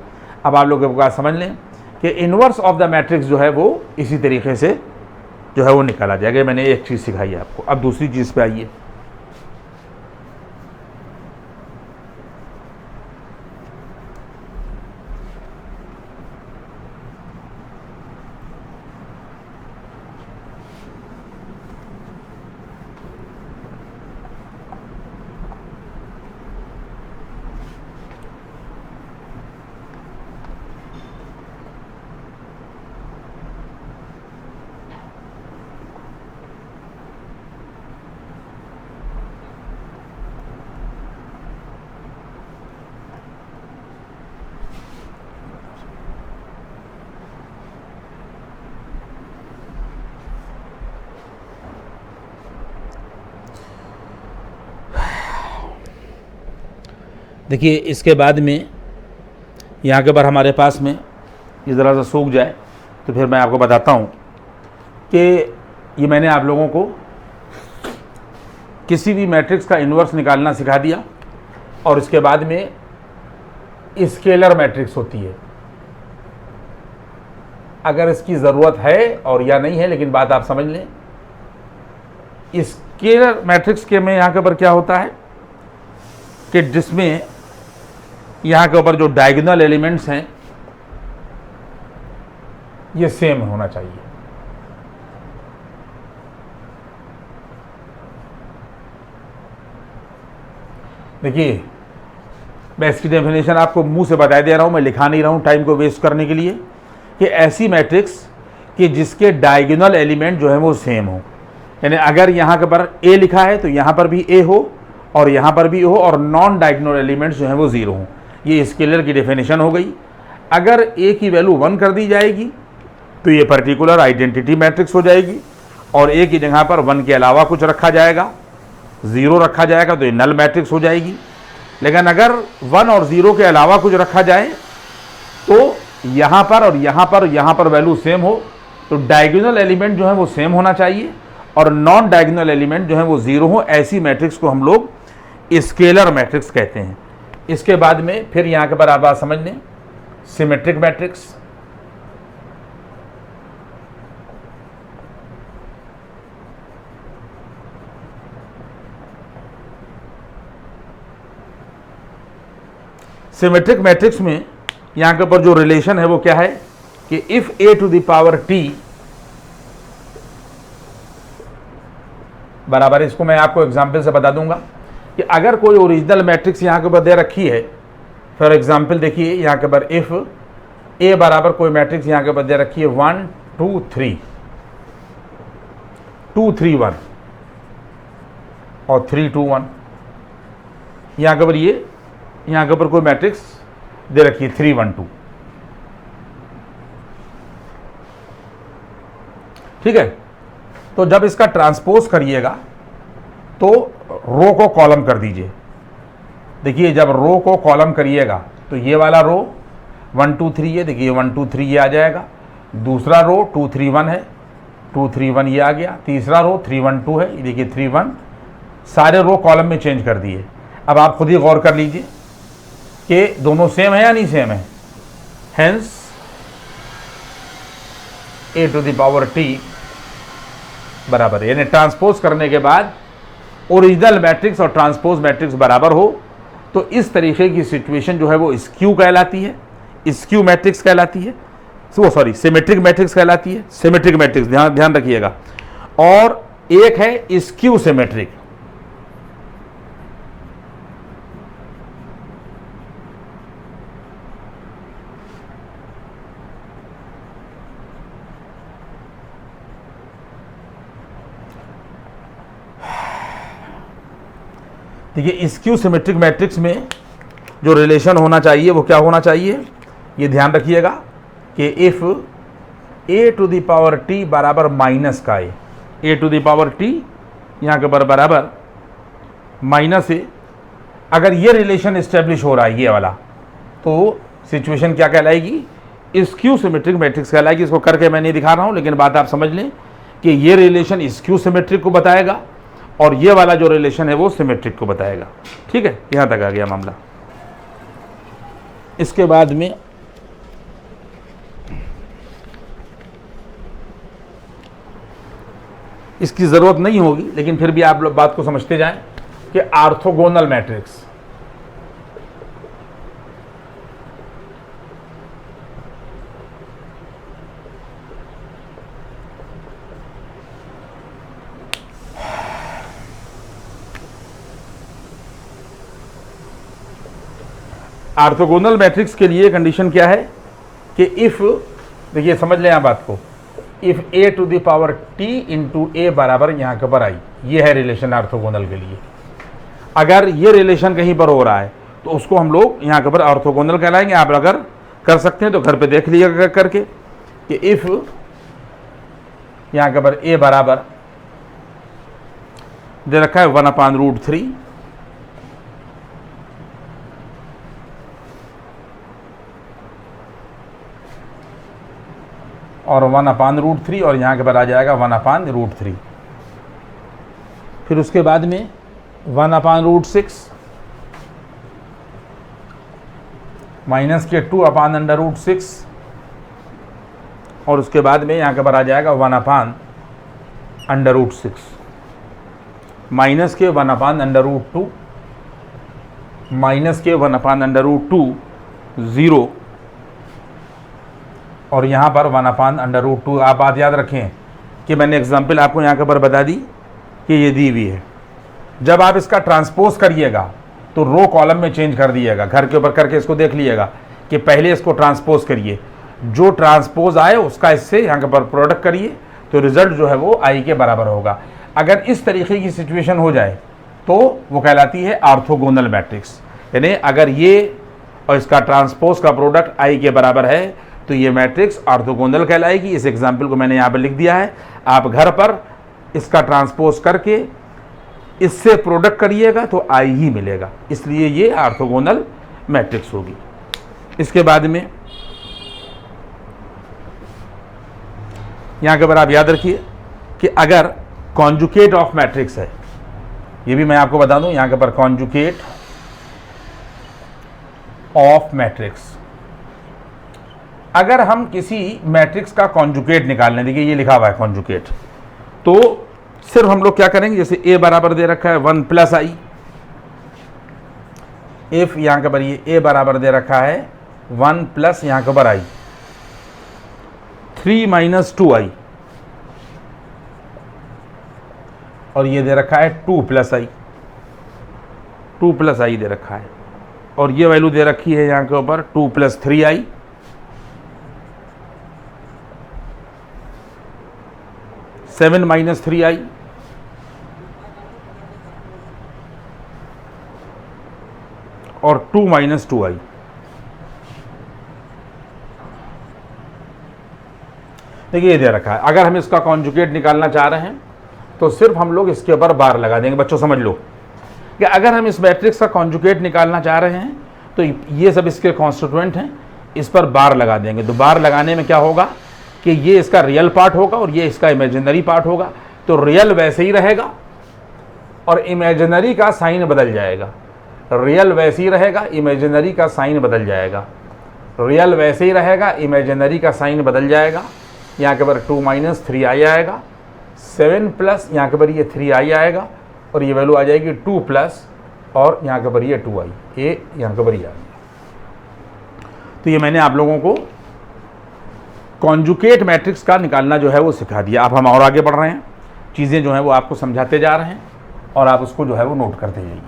अब आप लोग बात समझ लें कि इनवर्स ऑफ द मैट्रिक्स जो है वो इसी तरीके से जो है वो निकाला जाएगा। मैंने एक चीज़ सिखाई है आपको। अब दूसरी चीज़ पे आइए। देखिए इसके बाद में यहाँ के ऊपर हमारे पास में ये ज़रा सा सूख जाए तो फिर मैं आपको बताता हूँ कि ये मैंने आप लोगों को किसी भी मैट्रिक्स का इन्वर्स निकालना सिखा दिया, और इसके बाद में स्केलर मैट्रिक्स होती है, अगर इसकी ज़रूरत है और या नहीं है, लेकिन बात आप समझ लें। स्केलर मैट्रिक्स के में यहाँ के ऊपर क्या होता है कि जिसमें यहाँ के ऊपर जो डायगोनल एलिमेंट्स हैं ये सेम होना चाहिए। देखिए मैं इसकी डेफिनेशन आपको मुंह से बता दे रहा हूं, मैं लिखा नहीं रहा हूं टाइम को वेस्ट करने के लिए, कि ऐसी मैट्रिक्स कि जिसके डायगोनल एलिमेंट जो है वो सेम हो। यानी अगर यहाँ के पर ए लिखा है तो यहाँ पर भी ए हो और यहाँ पर भी हो, और नॉन डायगोनल एलिमेंट्स जो हैं वो 0 हों। ये स्केलर की डेफिनेशन हो गई। अगर ए की वैल्यू 1 कर दी जाएगी तो ये पर्टिकुलर आइडेंटिटी मैट्रिक्स हो जाएगी, और ए की जगह पर 1 के अलावा कुछ रखा जाएगा, 0 रखा जाएगा, तो ये नल मैट्रिक्स हो जाएगी। लेकिन अगर 1 और 0 के अलावा कुछ रखा जाए तो यहाँ पर और यहाँ पर यहाँ पर वैल्यू सेम हो, तो डायगोनल एलिमेंट जो है वो सेम होना चाहिए, और नॉन डायगोनल एलिमेंट जो है वो 0 हो। ऐसी मैट्रिक्स को हम लोग स्केलर मैट्रिक्स कहते हैं। इसके बाद में फिर यहाँ के पर आप बात समझ लें, सिमेट्रिक मैट्रिक्स। सिमेट्रिक मैट्रिक्स में यहाँ के ऊपर जो रिलेशन है वो क्या है कि if a to the power t बराबर, इसको मैं आपको एग्जाम्पल से बता दूंगा कि अगर कोई ओरिजिनल मैट्रिक्स यहाँ के ऊपर दे रखी है, फॉर एग्जाम्पल देखिए यहाँ के ऊपर इफ a बराबर कोई मैट्रिक्स यहाँ के ऊपर दे रखी है 1 2 3 2 3 1 और 3 2 1, यहाँ के ऊपर ये यहाँ के ऊपर कोई मैट्रिक्स दे रखी है 3 1 2, ठीक है। तो जब इसका ट्रांसपोज करिएगा तो रो को कॉलम कर दीजिए। देखिए जब रो को कॉलम करिएगा तो ये वाला रो 1 2 3 है, देखिए 1 2 3 ये आ जाएगा। दूसरा रो 2 3 1 है, 2 3 1 ये आ गया। तीसरा रो 3 1 2 है, ये देखिए 3 1। सारे रो कॉलम में चेंज कर दिए। अब आप खुद ही गौर कर लीजिए कि दोनों सेम है या नहीं सेम है। हेंस a⁻t बराबर है, यानी ट्रांसपोज करने के बाद ओरिजिनल मैट्रिक्स और ट्रांसपोज मैट्रिक्स बराबर हो तो इस तरीके की सिचुएशन जो है वो स्क्यू कहलाती है, स्क्यू मैट्रिक्स कहलाती है, वो सॉरी सिमेट्रिक मैट्रिक्स कहलाती है। सिमेट्रिक मैट्रिक्स ध्यान रखिएगा। और एक है स्क्यू सिमेट्रिक। देखिए स्क्यू सिमेट्रिक मैट्रिक्स में जो रिलेशन होना चाहिए वो क्या होना चाहिए, ये ध्यान रखिएगा कि इफ़ a⁻t बराबर माइनस का a⁻t यहाँ के बराबर माइनस ए, अगर ये रिलेशन इस्टेब्लिश हो रहा है ये वाला, तो सिचुएशन क्या कहलाएगी, स्क्यू सिमेट्रिक मैट्रिक्स कहलाएगी। इसको करके मैं नहीं दिखा रहा हूँ, लेकिन बात आप समझ लें कि ये रिलेशन स्क्यू सिमेट्रिक को बताएगा और ये वाला जो रिलेशन है वो सिमेट्रिक को बताएगा, ठीक है। यहाँ तक आ गया मामला। इसके बाद में इसकी ज़रूरत नहीं होगी, लेकिन फिर भी आप लोग बात को समझते जाएं कि ऑर्थोगोनल मैट्रिक्स, ऑर्थोगोनल मैट्रिक्स के लिए कंडीशन क्या है कि इफ़, देखिए समझ लें आप बात को, इफ़ a⁻t इंटू a बराबर यहाँ के ऊपर आई, ये है रिलेशन ऑर्थोगोनल के लिए। अगर ये रिलेशन कहीं पर हो रहा है तो उसको हम लोग यहाँ के ऊपर ऑर्थोगोनल कहलाएंगे। आप अगर कर सकते हैं तो घर पे देख लीजिएगा करके कि इफ़ यहाँ के ऊपर a बराबर दे रखा है 1/√3 और 1/√3 और यहाँ के बाद आ जाएगा 1/√3। फिर उसके बाद में 1/6 माइनस के 2/√6 और उसके बाद में यहाँ के बाद आ जाएगा 1/√6 माइनस के 1/√2 माइनस के 1/√2 0 और यहाँ पर 1/√2। आप बात याद रखें कि मैंने एग्जाम्पल आपको यहाँ के ऊपर बता दी कि ये दी हुई है। जब आप इसका ट्रांसपोज करिएगा तो रो कॉलम में चेंज कर दिएगा। घर के ऊपर करके इसको देख लीजिएगा कि पहले इसको ट्रांसपोज करिए, जो ट्रांसपोज आए उसका इससे यहाँ के ऊपर प्रोडक्ट करिए तो रिजल्ट जो है वो आई के बराबर होगा। अगर इस तरीके की सिचुएशन हो जाए तो वो कहलाती है ऑर्थोगोनल मैट्रिक्स, यानी अगर ये और इसका ट्रांसपोज का प्रोडक्ट आई के बराबर है तो ये मैट्रिक्स ऑर्थोगोनल कहलाएगी। इस एग्जाम्पल को मैंने यहाँ पर लिख दिया है, आप घर पर इसका ट्रांसपोज करके इससे प्रोडक्ट करिएगा तो आई ही मिलेगा, इसलिए ये ऑर्थोगोनल मैट्रिक्स होगी। इसके बाद में यहाँ के ऊपर आप याद रखिए कि अगर कॉन्जुगेट ऑफ मैट्रिक्स है, ये भी मैं आपको बता दूं, यहाँ के ऊपर कॉन्जुगेट ऑफ मैट्रिक्स, अगर हम किसी मैट्रिक्स का कॉन्जुगेट निकालने, देखिए ये लिखा हुआ है कॉन्जुगेट, तो सिर्फ हम लोग क्या करेंगे, जैसे a बराबर दे रखा है 1+i, इफ यहाँ के ऊपर ये a बराबर दे रखा है 1+ यहाँ के ऊपर i 3 - 2i और ये दे रखा है 2+i, 2+i दे रखा है और ये वैल्यू दे रखी है यहाँ के ऊपर 2+3i, सेवन -3i और 2 माइनस 2i। देखिए ये दे रखा है। अगर हम इसका कॉन्जुगेट निकालना चाह रहे हैं तो सिर्फ हम लोग इसके ऊपर बार लगा देंगे। बच्चों समझ लो कि अगर हम इस मैट्रिक्स का कॉन्जुगेट निकालना चाह रहे हैं तो ये सब इसके कॉन्स्टिट्यूएंट हैं, इस पर बार लगा देंगे। तो बार लगाने में क्या होगा कि ये इसका रियल पार्ट होगा और ये इसका इमेजिनरी पार्ट होगा। तो रियल वैसे ही रहेगा और इमेजिनरी का साइन बदल जाएगा। रियल वैसे ही रहेगा, इमेजिनरी का साइन बदल जाएगा। रियल वैसे ही रहेगा, इमेजिनरी का साइन बदल जाएगा। यहाँ के पर 2 माइनस 3i आएगा, 7 प्लस यहाँ के पर ये 3i आएगा और ये वैल्यू आ जाएगी 2 प्लस और यहाँ के पर ये 2i, ये यहाँ के पर ये आ गया। तो ये मैंने आप लोगों को कॉन्जुगेट मैट्रिक्स का निकालना जो है वो सिखा दिया। अब हम और आगे बढ़ रहे हैं, चीज़ें जो हैं वो आपको समझाते जा रहे हैं और आप उसको जो है वो नोट करते जाइए।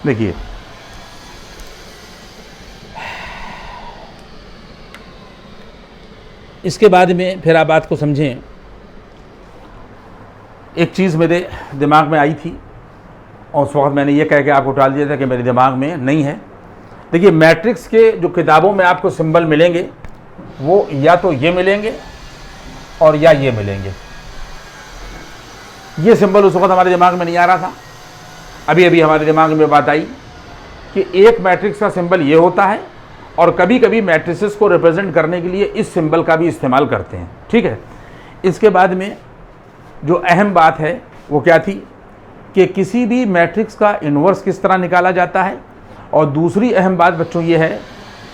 देखिए इसके बाद में फिर आप बात को समझें। एक चीज़ मेरे दिमाग में आई थी और उस वक्त मैंने ये कह के आपको टाल दिया था कि मेरे दिमाग में नहीं है। देखिए मैट्रिक्स के जो किताबों में आपको सिंबल मिलेंगे वो या तो ये मिलेंगे और या ये मिलेंगे। ये सिंबल उस वक्त हमारे दिमाग में नहीं आ रहा था। अभी अभी हमारे दिमाग में बात आई कि एक मैट्रिक्स का सिंबल ये होता है और कभी कभी मैट्रिसेस को रिप्रेजेंट करने के लिए इस सिंबल का भी इस्तेमाल करते हैं। ठीक है। इसके बाद में जो अहम बात है वो क्या थी कि किसी भी मैट्रिक्स का इन्वर्स किस तरह निकाला जाता है। और दूसरी अहम बात बच्चों ये है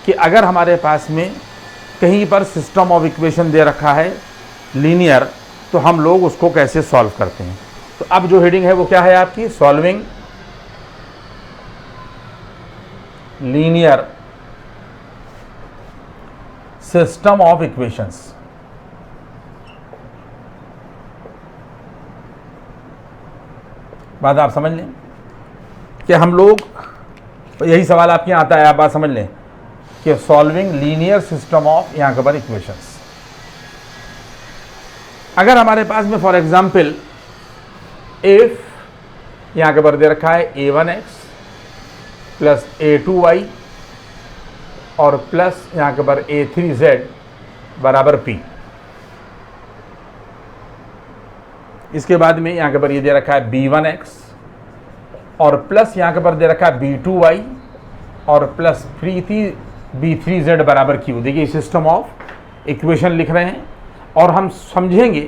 कि अगर हमारे पास में कहीं पर सिस्टम ऑफ इक्वेशन दे रखा है लीनियर, तो हम लोग उसको कैसे सॉल्व करते हैं। तो अब जो हेडिंग है वो क्या है आपकी, solving linear system of equations. बात आप समझ लें कि हम लोग, यही सवाल आपके यहाँ आता है, आप बात समझ लें कि सॉल्विंग लीनियर सिस्टम ऑफ यहाँ के पर इक्वेशंस। अगर हमारे पास में फॉर एग्जांपल इफ यहाँ के पर दे रखा है a1x प्लस a2y और प्लस यहाँ के पर a3z बराबर p। इसके बाद में यहाँ के पर ये दे रखा है b1x और प्लस यहाँ के पर दे रखा है b2y और प्लस b3z बराबर q। देखिए सिस्टम ऑफ इक्वेशन लिख रहे हैं और हम समझेंगे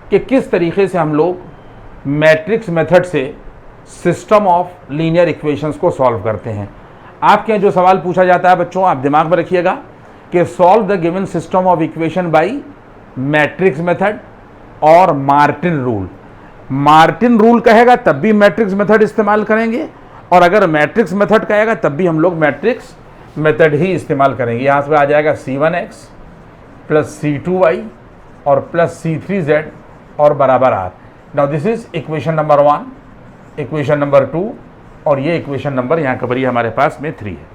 कि किस तरीके से हम लोग मैट्रिक्स मेथड से सिस्टम ऑफ लीनियर इक्वेशंस को सॉल्व करते हैं। आपके यहाँ जो सवाल पूछा जाता है बच्चों, आप दिमाग में रखिएगा कि solve the given system of equation by matrix method और मार्टिन रूल। मार्टिन रूल कहेगा तब भी मैट्रिक्स मेथड इस्तेमाल करेंगे और अगर मैट्रिक्स मेथड कहेगा तब भी हम लोग मैट्रिक्स मेथड ही इस्तेमाल करेंगे। यहाँ से आ जाएगा c1x प्लस c2y और प्लस c3z और बराबर r। Now this is equation number 1, equation number 2 और ये इक्वेशन नंबर यहाँ पर हमारे पास में 3 है।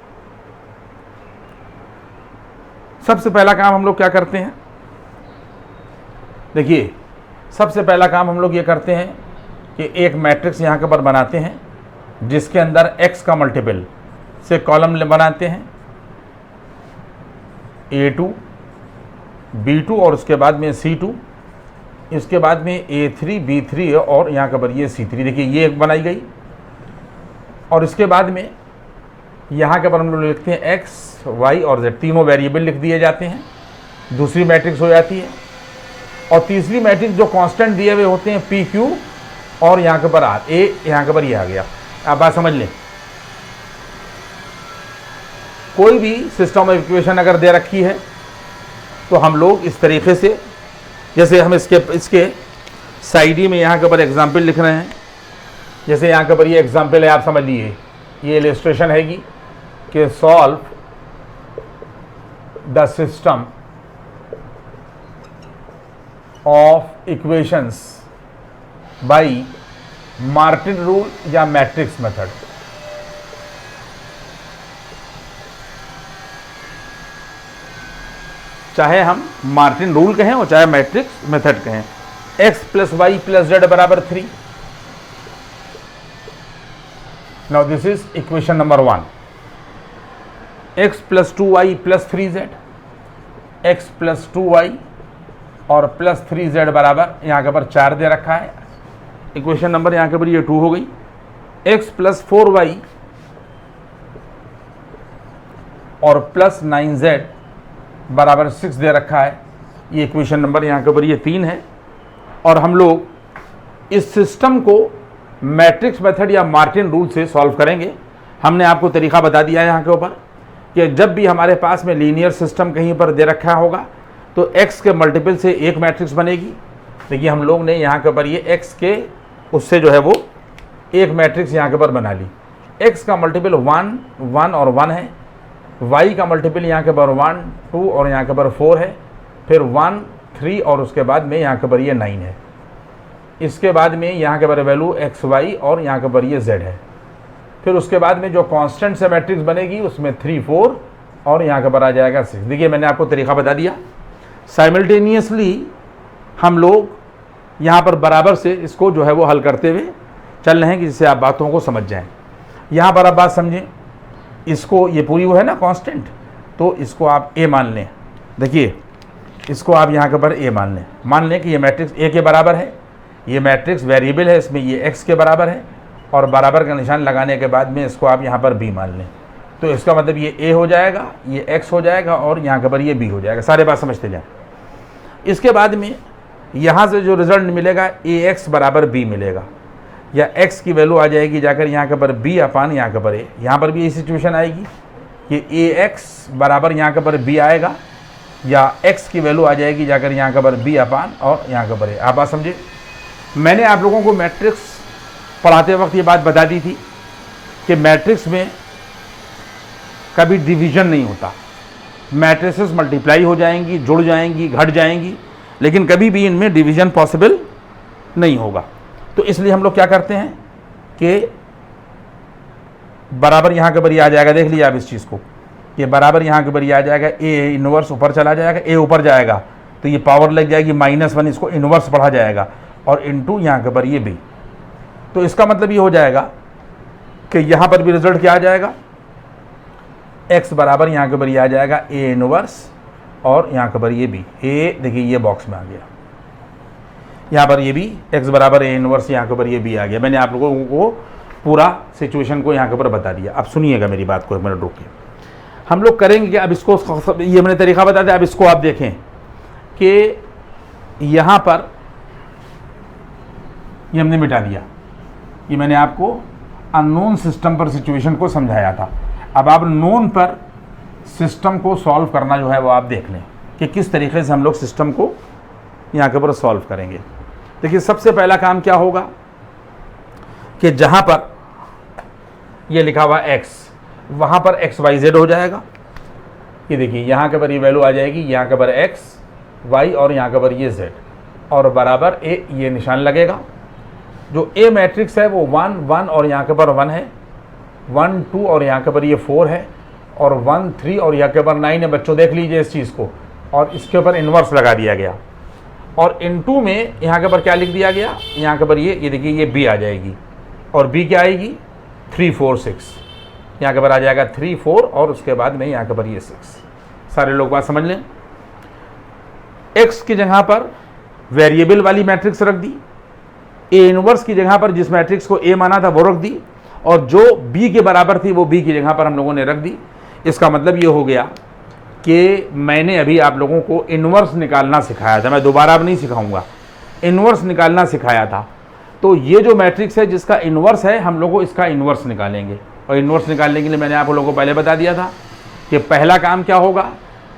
सबसे पहला काम हम लोग क्या करते हैं, देखिए सबसे पहला काम हम लोग ये करते हैं कि एक मैट्रिक्स यहाँ के पर बनाते हैं जिसके अंदर x का मल्टीपल से कॉलम बनाते हैं a2 b2 और उसके बाद में c2, इसके बाद में a3 b3 और यहाँ के पर ये c3। देखिए ये एक बनाई गई और इसके बाद में यहाँ के पर हम लोग लिखते हैं x y और z, तीनों वेरिएबल लिख दिए जाते हैं। दूसरी मैट्रिक्स हो जाती है और तीसरी मैट्रिक्स जो कांस्टेंट दिए हुए होते हैं p q और यहाँ के पर r, a यहाँ के पर ये आ गया। आप बात समझ लें, कोई भी सिस्टम ऑफ इक्वेशन अगर दे रखी है तो हम लोग इस तरीके से, जैसे हम इसके साइड ही में यहाँ के ऊपर एग्जाम्पल लिख रहे हैं, जैसे यहाँ के ऊपर ये एग्जाम्पल है, आप समझ लीजिए ये इलस्ट्रेशन हैगी कि solve the system of equations by Martin rule या मैट्रिक्स मेथड? चाहे हम मार्टिन रूल कहें और चाहे मैट्रिक्स मेथड कहें। x plus y plus z बराबर 3। Now this is equation number 1। x plus 2y plus 3z, x plus 2y और plus 3z बराबर यहाँ के पर 4 दे रखा है। इक्वेशन नंबर यहाँ के पर ये 2 हो गई। x प्लस 4y और प्लस 9z बराबर 6 दे रखा है। ये इक्वेशन नंबर यहाँ के ऊपर ये 3 है। और हम लोग इस सिस्टम को मैट्रिक्स मेथड या मार्टिन रूल से सॉल्व करेंगे। हमने आपको तरीका बता दिया है यहाँ के ऊपर कि जब भी हमारे पास में लीनियर सिस्टम कहीं पर दे रखा होगा तो x के मल्टीपल से एक मैट्रिक्स बनेगी। देखिए हम लोग ने यहाँ के ऊपर ये x के उससे जो है वो एक मैट्रिक्स यहाँ के ऊपर बना ली। x का मल्टीपल 1 1 और 1 है, y का मल्टीपल यहाँ के ऊपर 1 2 और यहाँ के ऊपर 4 है, फिर 1 3 और उसके बाद में यहाँ के ऊपर ये 9 है। इसके बाद में यहाँ के ऊपर वैल्यू एक्स वाई और यहाँ के ऊपर ये z है। फिर उसके बाद में जो कांस्टेंट से मैट्रिक्स बनेगी उसमें 3 4 और यहाँ के ऊपर आ जाएगा 6। देखिए मैंने आपको तरीका बता दिया। साइमल्टेनियसली हम लोग यहाँ पर बराबर से इसको जो है वो हल करते हुए चल रहे हैं कि जिससे आप बातों को समझ जाएं। यहाँ पर आप बात समझें, इसको ये पूरी वो है ना कांस्टेंट, तो इसको आप a मान लें। देखिए इसको आप यहाँ के ऊपर a मान लें कि ये मैट्रिक्स a के बराबर है। ये मैट्रिक्स वेरिएबल है, इसमें ये x के बराबर है और बराबर का निशान लगाने के बाद में इसको आप यहाँ पर b मान लें। तो इसका मतलब ये a हो जाएगा, ये x हो जाएगा और यहाँ के ऊपर ये b हो जाएगा। सारे बात समझते जाएं। इसके बाद में यहाँ से जो रिजल्ट मिलेगा ax बराबर b मिलेगा, या x की वैल्यू आ जाएगी जाकर यहाँ के ऊपर b अपान यहाँ के ऊपर a। यहाँ पर भी यही सिचुएशन आएगी कि ax बराबर यहाँ के ऊपर b आएगा, या x की वैल्यू आ जाएगी जाकर यहाँ के ऊपर b अपान और यहाँ के ऊपर a। आप बात समझे। मैंने आप लोगों को मैट्रिक्स पढ़ाते वक्त ये बात बता दी थी कि मैट्रिक्स में कभी डिवीजन नहीं होता। मैट्रिसेस मल्टीप्लाई हो जाएंगी, जुड़ जाएंगी, घट जाएंगी, लेकिन कभी भी इनमें डिवीजन पॉसिबल नहीं होगा। तो इसलिए हम लोग क्या करते हैं कि बराबर यहाँ के ऊपर ये आ जाएगा। देख लीजिए आप इस चीज़ को, ये बराबर यहाँ के ऊपर ये आ जाएगा, a इनवर्स ऊपर चला जाएगा, a ऊपर जाएगा तो ये पावर लग जाएगी -1, इसको इनवर्स पढ़ा जाएगा और इनटू यहाँ के ऊपर ये b। तो इसका मतलब ये हो जाएगा कि यहाँ पर भी रिजल्ट क्या आ जाएगा, x बराबर यहाँ के ऊपर ये आ जाएगा a इनवर्स और यहाँ के ऊपर ये b। a देखिए ये बॉक्स में आ गया, यहाँ पर ये भी x बराबर a इनवर्स, यहाँ के ऊपर ये b आ गया। मैंने आप लोगों को पूरा सिचुएशन को यहाँ के ऊपर बता दिया। अब सुनिएगा मेरी बात को, एक मिनट रुक के हम लोग करेंगे कि अब इसको, ये मैंने तरीका बता दिया। अब इसको आप देखें कि यहाँ पर ये हमने मिटा दिया। ये मैंने आपको अननोन सिस्टम पर सिचुएशन को समझाया था। अब आप नोन पर सिस्टम को सॉल्व करना जो है वो आप देख लें कि किस तरीके से हम लोग सिस्टम को यहाँ के ऊपर सॉल्व करेंगे। देखिए सबसे पहला काम क्या होगा कि जहाँ पर ये लिखा हुआ x, वहाँ पर x y z हो जाएगा। ये देखिए यहाँ के ऊपर ये वैल्यू आ जाएगी, यहाँ के ऊपर x y और यहाँ के ऊपर ये z और बराबर a, ये निशान लगेगा। जो a मैट्रिक्स है वो 1 1 और यहाँ के ऊपर 1 है, 1 2 और यहाँ के ऊपर ये 4 है और 1 3 और यहाँ के ऊपर 9 है। बच्चों देख लीजिए इस चीज़ को, और इसके ऊपर इन्वर्स लगा दिया गया और इनटू में यहाँ के ऊपर क्या लिख दिया गया, यहाँ के ऊपर ये देखिए ये b आ जाएगी और b क्या आएगी 3 4 6। यहाँ के ऊपर आ जाएगा 3 4 और उसके बाद में यहाँ के ऊपर ये 6। सारे लोग बात समझ लें। x की जगह पर वेरिएबल वाली मैट्रिक्स रख दी, a इनवर्स की जगह पर जिस मैट्रिक्स को a माना था वो रख दी, और जो b के बराबर थी वो b की जगह पर हम लोगों ने रख दी। इसका मतलब ये हो गया कि मैंने अभी आप लोगों को इन्वर्स निकालना सिखाया था, मैं दोबारा अब नहीं सिखाऊंगा, इन्वर्स निकालना सिखाया था। तो ये जो मैट्रिक्स है जिसका इन्वर्स है, हम लोगों इसका इन्वर्स निकालेंगे। और इन्वर्स निकालने के लिए मैंने आप लोगों को पहले बता दिया था कि पहला काम क्या होगा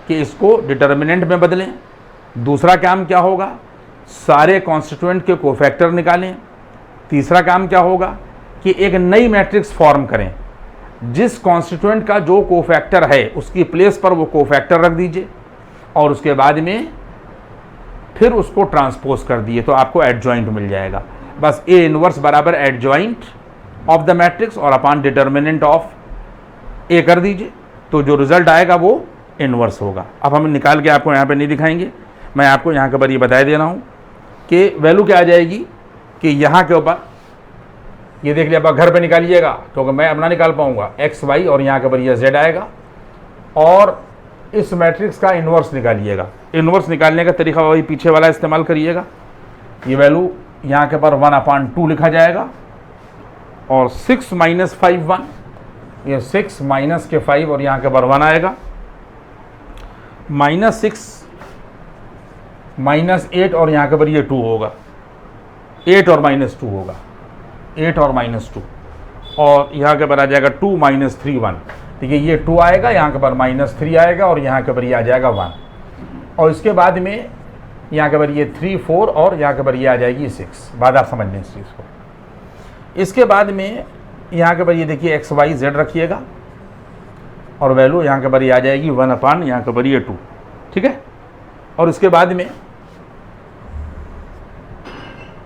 कि इसको डिटर्मिनेंट में बदलें। दूसरा काम क्या होगा, सारे कॉन्स्टिट्यूएंट के कोफैक्टर निकालें। तीसरा काम क्या होगा कि एक नई मैट्रिक्स फॉर्म करें, जिस कॉन्स्टिट्यूएंट का जो कोफैक्टर है उसकी प्लेस पर वो कोफैक्टर रख दीजिए और उसके बाद में फिर उसको ट्रांसपोज कर दिए तो आपको एडजॉइंट मिल जाएगा। बस ए इनवर्स बराबर एडजॉइंट ऑफ द मैट्रिक्स और अपान डिटर्मिनेंट ऑफ ए कर दीजिए, तो जो रिजल्ट आएगा वो इनवर्स होगा। अब हम निकाल के आपको यहाँ पे नहीं दिखाएंगे, मैं आपको यहाँ के ऊपर ये बता दे रहा हूँ कि वैल्यू क्या आ जाएगी कि यहाँ के ऊपर ये देख लिया, आप घर पे निकालिएगा तो मैं अपना निकाल पाऊंगा एक्स वाई, और यहाँ के ऊपर ये जेड आएगा, और इस मैट्रिक्स का इन्वर्स निकालिएगा। इन्वर्स निकालने का तरीका वही पीछे वाला इस्तेमाल करिएगा। ये वैल्यू यहाँ के ऊपर 1/2 लिखा जाएगा, और 6 - 5 1, ये 6 माइनस के 5 और यहाँ के ऊपर 1 आएगा, -6 -8 और यहाँ के ऊपर ये 2 होगा, 8 और -2 होगा, 8 और -2, और यहाँ के ऊपर आ जाएगा 2 - 3 1। देखिए ये 2 आएगा, यहाँ के ऊपर -3 आएगा, और यहाँ के ऊपर ये आ जाएगा 1, और इसके बाद में यहाँ के ऊपर ये 3 4 और यहाँ के ऊपर ये आ जाएगी 6। बात आप समझ लें इस चीज़ को। इसके बाद में यहाँ के ऊपर ये देखिए एक्स वाई जेड रखिएगा, और वैल्यू यहाँ के ऊपर ये आ जाएगी 1/, यहाँ के ऊपर ये 2, ठीक है। और इसके बाद में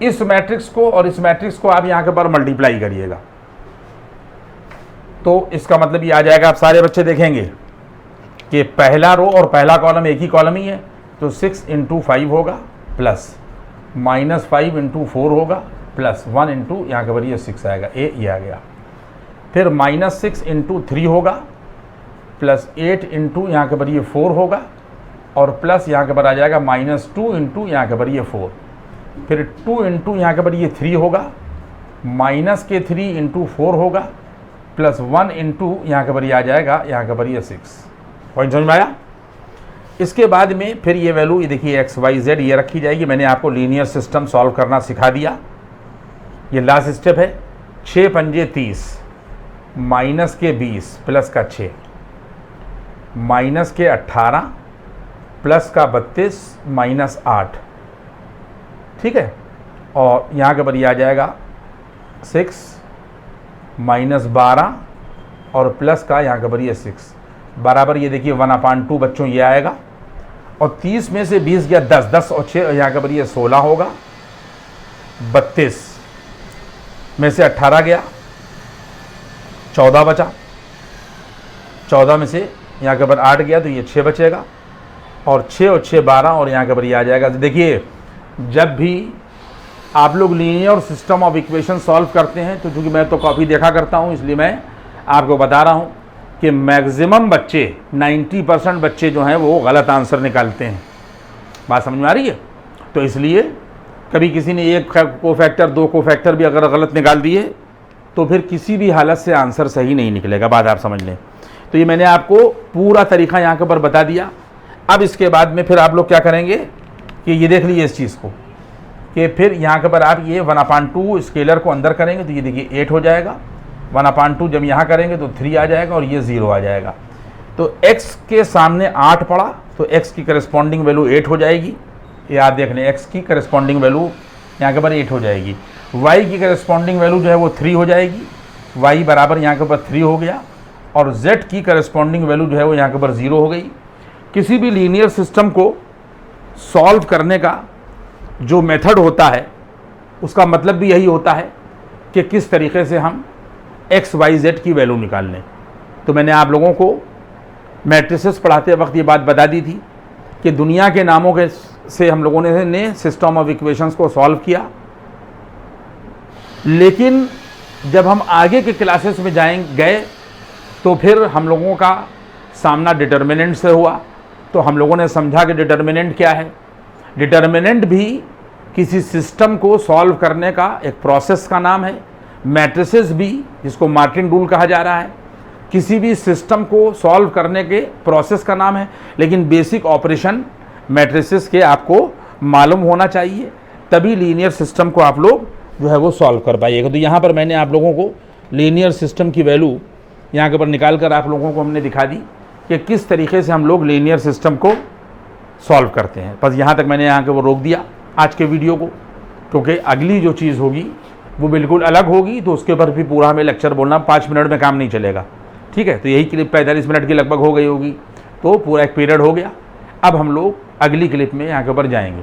इस मैट्रिक्स को और इस मैट्रिक्स को आप यहाँ के ऊपर मल्टीप्लाई करिएगा, तो इसका मतलब ये आ जाएगा, आप सारे बच्चे देखेंगे कि पहला रो और पहला कॉलम एक ही कॉलम ही है, तो 6 × 5 होगा, प्लस -5 × 4 होगा, प्लस 1 × यहाँ के ऊपर ये 6 आएगा, ये आ गया। फिर -6 × 3 होगा, प्लस 8 × यहाँ के ऊपर ये 4 होगा, और प्लस यहाँ के ऊपर आ जाएगा -2 × यहाँ के ऊपर ये 4। फिर 2 × यहाँ के ऊपर ये 3 होगा, -3 × 4 होगा, प्लस 1 × यहाँ के ऊपर ये आ जाएगा, यहाँ के ऊपर ये 6। पॉइंट समझ में आया। इसके बाद में फिर ये वैल्यू, ये देखिए एक्स वाई जेड ये रखी जाएगी। मैंने आपको लीनियर सिस्टम सॉल्व करना सिखा दिया, ये लास्ट स्टेप है। 6 × 5 = 30, माइनस के 20 प्लस का 6, माइनस के 18 प्लस का 32 -8, ठीक है। और यहाँ के ऊपर ये आ जाएगा 6 -12 और प्लस का यहाँ के ऊपर ये 6 बराबर, ये देखिए 1/2 बच्चों ये आएगा। और 30 में से 20 गया 10, 10 और 6 यहाँ के ऊपर ये 16 होगा। 32 में से 18 गया, 14 बचा। 14 में से यहाँ के ऊपर 8 गया, तो ये 6 बचेगा। और 6 और 6 12 और यहाँ के ऊपर ये आ जाएगा। देखिए जब भी आप लोग linear system of equation solve करते हैं, तो चूँकि मैं तो कॉपी देखा करता हूँ, इसलिए मैं आपको बता रहा हूँ कि मैक्सिमम बच्चे 90% बच्चे जो हैं वो गलत आंसर निकालते हैं। बात समझ में आ रही है। तो इसलिए कभी किसी ने एक कोफैक्टर 2 कोफैक्टर भी अगर गलत निकाल दिए तो फिर किसी भी हालत से आंसर सही नहीं निकलेगा। बात आप समझ लें। तो ये मैंने आपको पूरा तरीका यहाँ के ऊपर बता दिया। अब इसके बाद में फिर आप लोग क्या करेंगे कि ये देख लीजिए इस चीज़ को, कि फिर यहाँ के ऊपर आप ये 1/2 स्केलर को अंदर करेंगे तो ये देखिए 8 हो जाएगा। 1/2 जब यहाँ करेंगे तो 3 आ जाएगा और ये 0 आ जाएगा। तो x के सामने 8 पड़ा तो x की करस्पॉन्डिंग वैल्यू 8 हो जाएगी। ये आप देख लें, x की करस्पॉन्डिंग वैल्यू यहाँ के ऊपर 8 हो जाएगी। y की करस्पॉन्डिंग वैल्यू जो है वो 3 हो जाएगी। y बराबर यहाँ के ऊपर 3 हो गया। और z की करस्पॉन्डिंग वैल्यू जो है वो यहाँ के ऊपर 0 हो गई। किसी भी लीनियर सिस्टम को सॉल्व करने का जो मेथड होता है उसका मतलब भी यही होता है कि किस तरीके से हम एक्स वाई जेड की वैल्यू निकाल लें। तो मैंने आप लोगों को मैट्रिसेस पढ़ाते वक्त ये बात बता दी थी कि दुनिया के नामों के से हम लोगों ने सिस्टम ऑफ इक्वेशंस को सॉल्व किया, लेकिन जब हम आगे के क्लासेस में गए तो फिर हम लोगों का सामना डिटर्मिनेंट से हुआ। तो हम लोगों ने समझा कि डिटर्मिनेंट क्या है। डिटर्मिनेंट भी किसी सिस्टम को सॉल्व करने का एक प्रोसेस का नाम है। मैट्रिसेस भी, जिसको मार्टिन रूल कहा जा रहा है, किसी भी सिस्टम को सॉल्व करने के प्रोसेस का नाम है। लेकिन बेसिक ऑपरेशन मैट्रिसेस के आपको मालूम होना चाहिए, तभी लीनियर सिस्टम को आप लोग जो है वो सॉल्व कर पाइएगा। तो यहाँ पर मैंने आप लोगों को लीनियर सिस्टम की वैल्यू यहाँ के ऊपर निकाल कर आप लोगों को हमने दिखा दी कि किस तरीके से हम लोग लीनियर सिस्टम को सॉल्व करते हैं। बस यहाँ तक मैंने यहाँ के वो रोक दिया आज के वीडियो को, क्योंकि अगली जो चीज़ होगी वो बिल्कुल अलग होगी। तो उसके ऊपर भी पूरा हमें लेक्चर बोलना, 5 मिनट में काम नहीं चलेगा। ठीक है, तो यही क्लिप 45 मिनट की लगभग हो गई होगी, तो पूरा एक पीरियड हो गया। अब हम लोग अगली क्लिप में यहाँ के ऊपर जाएंगे।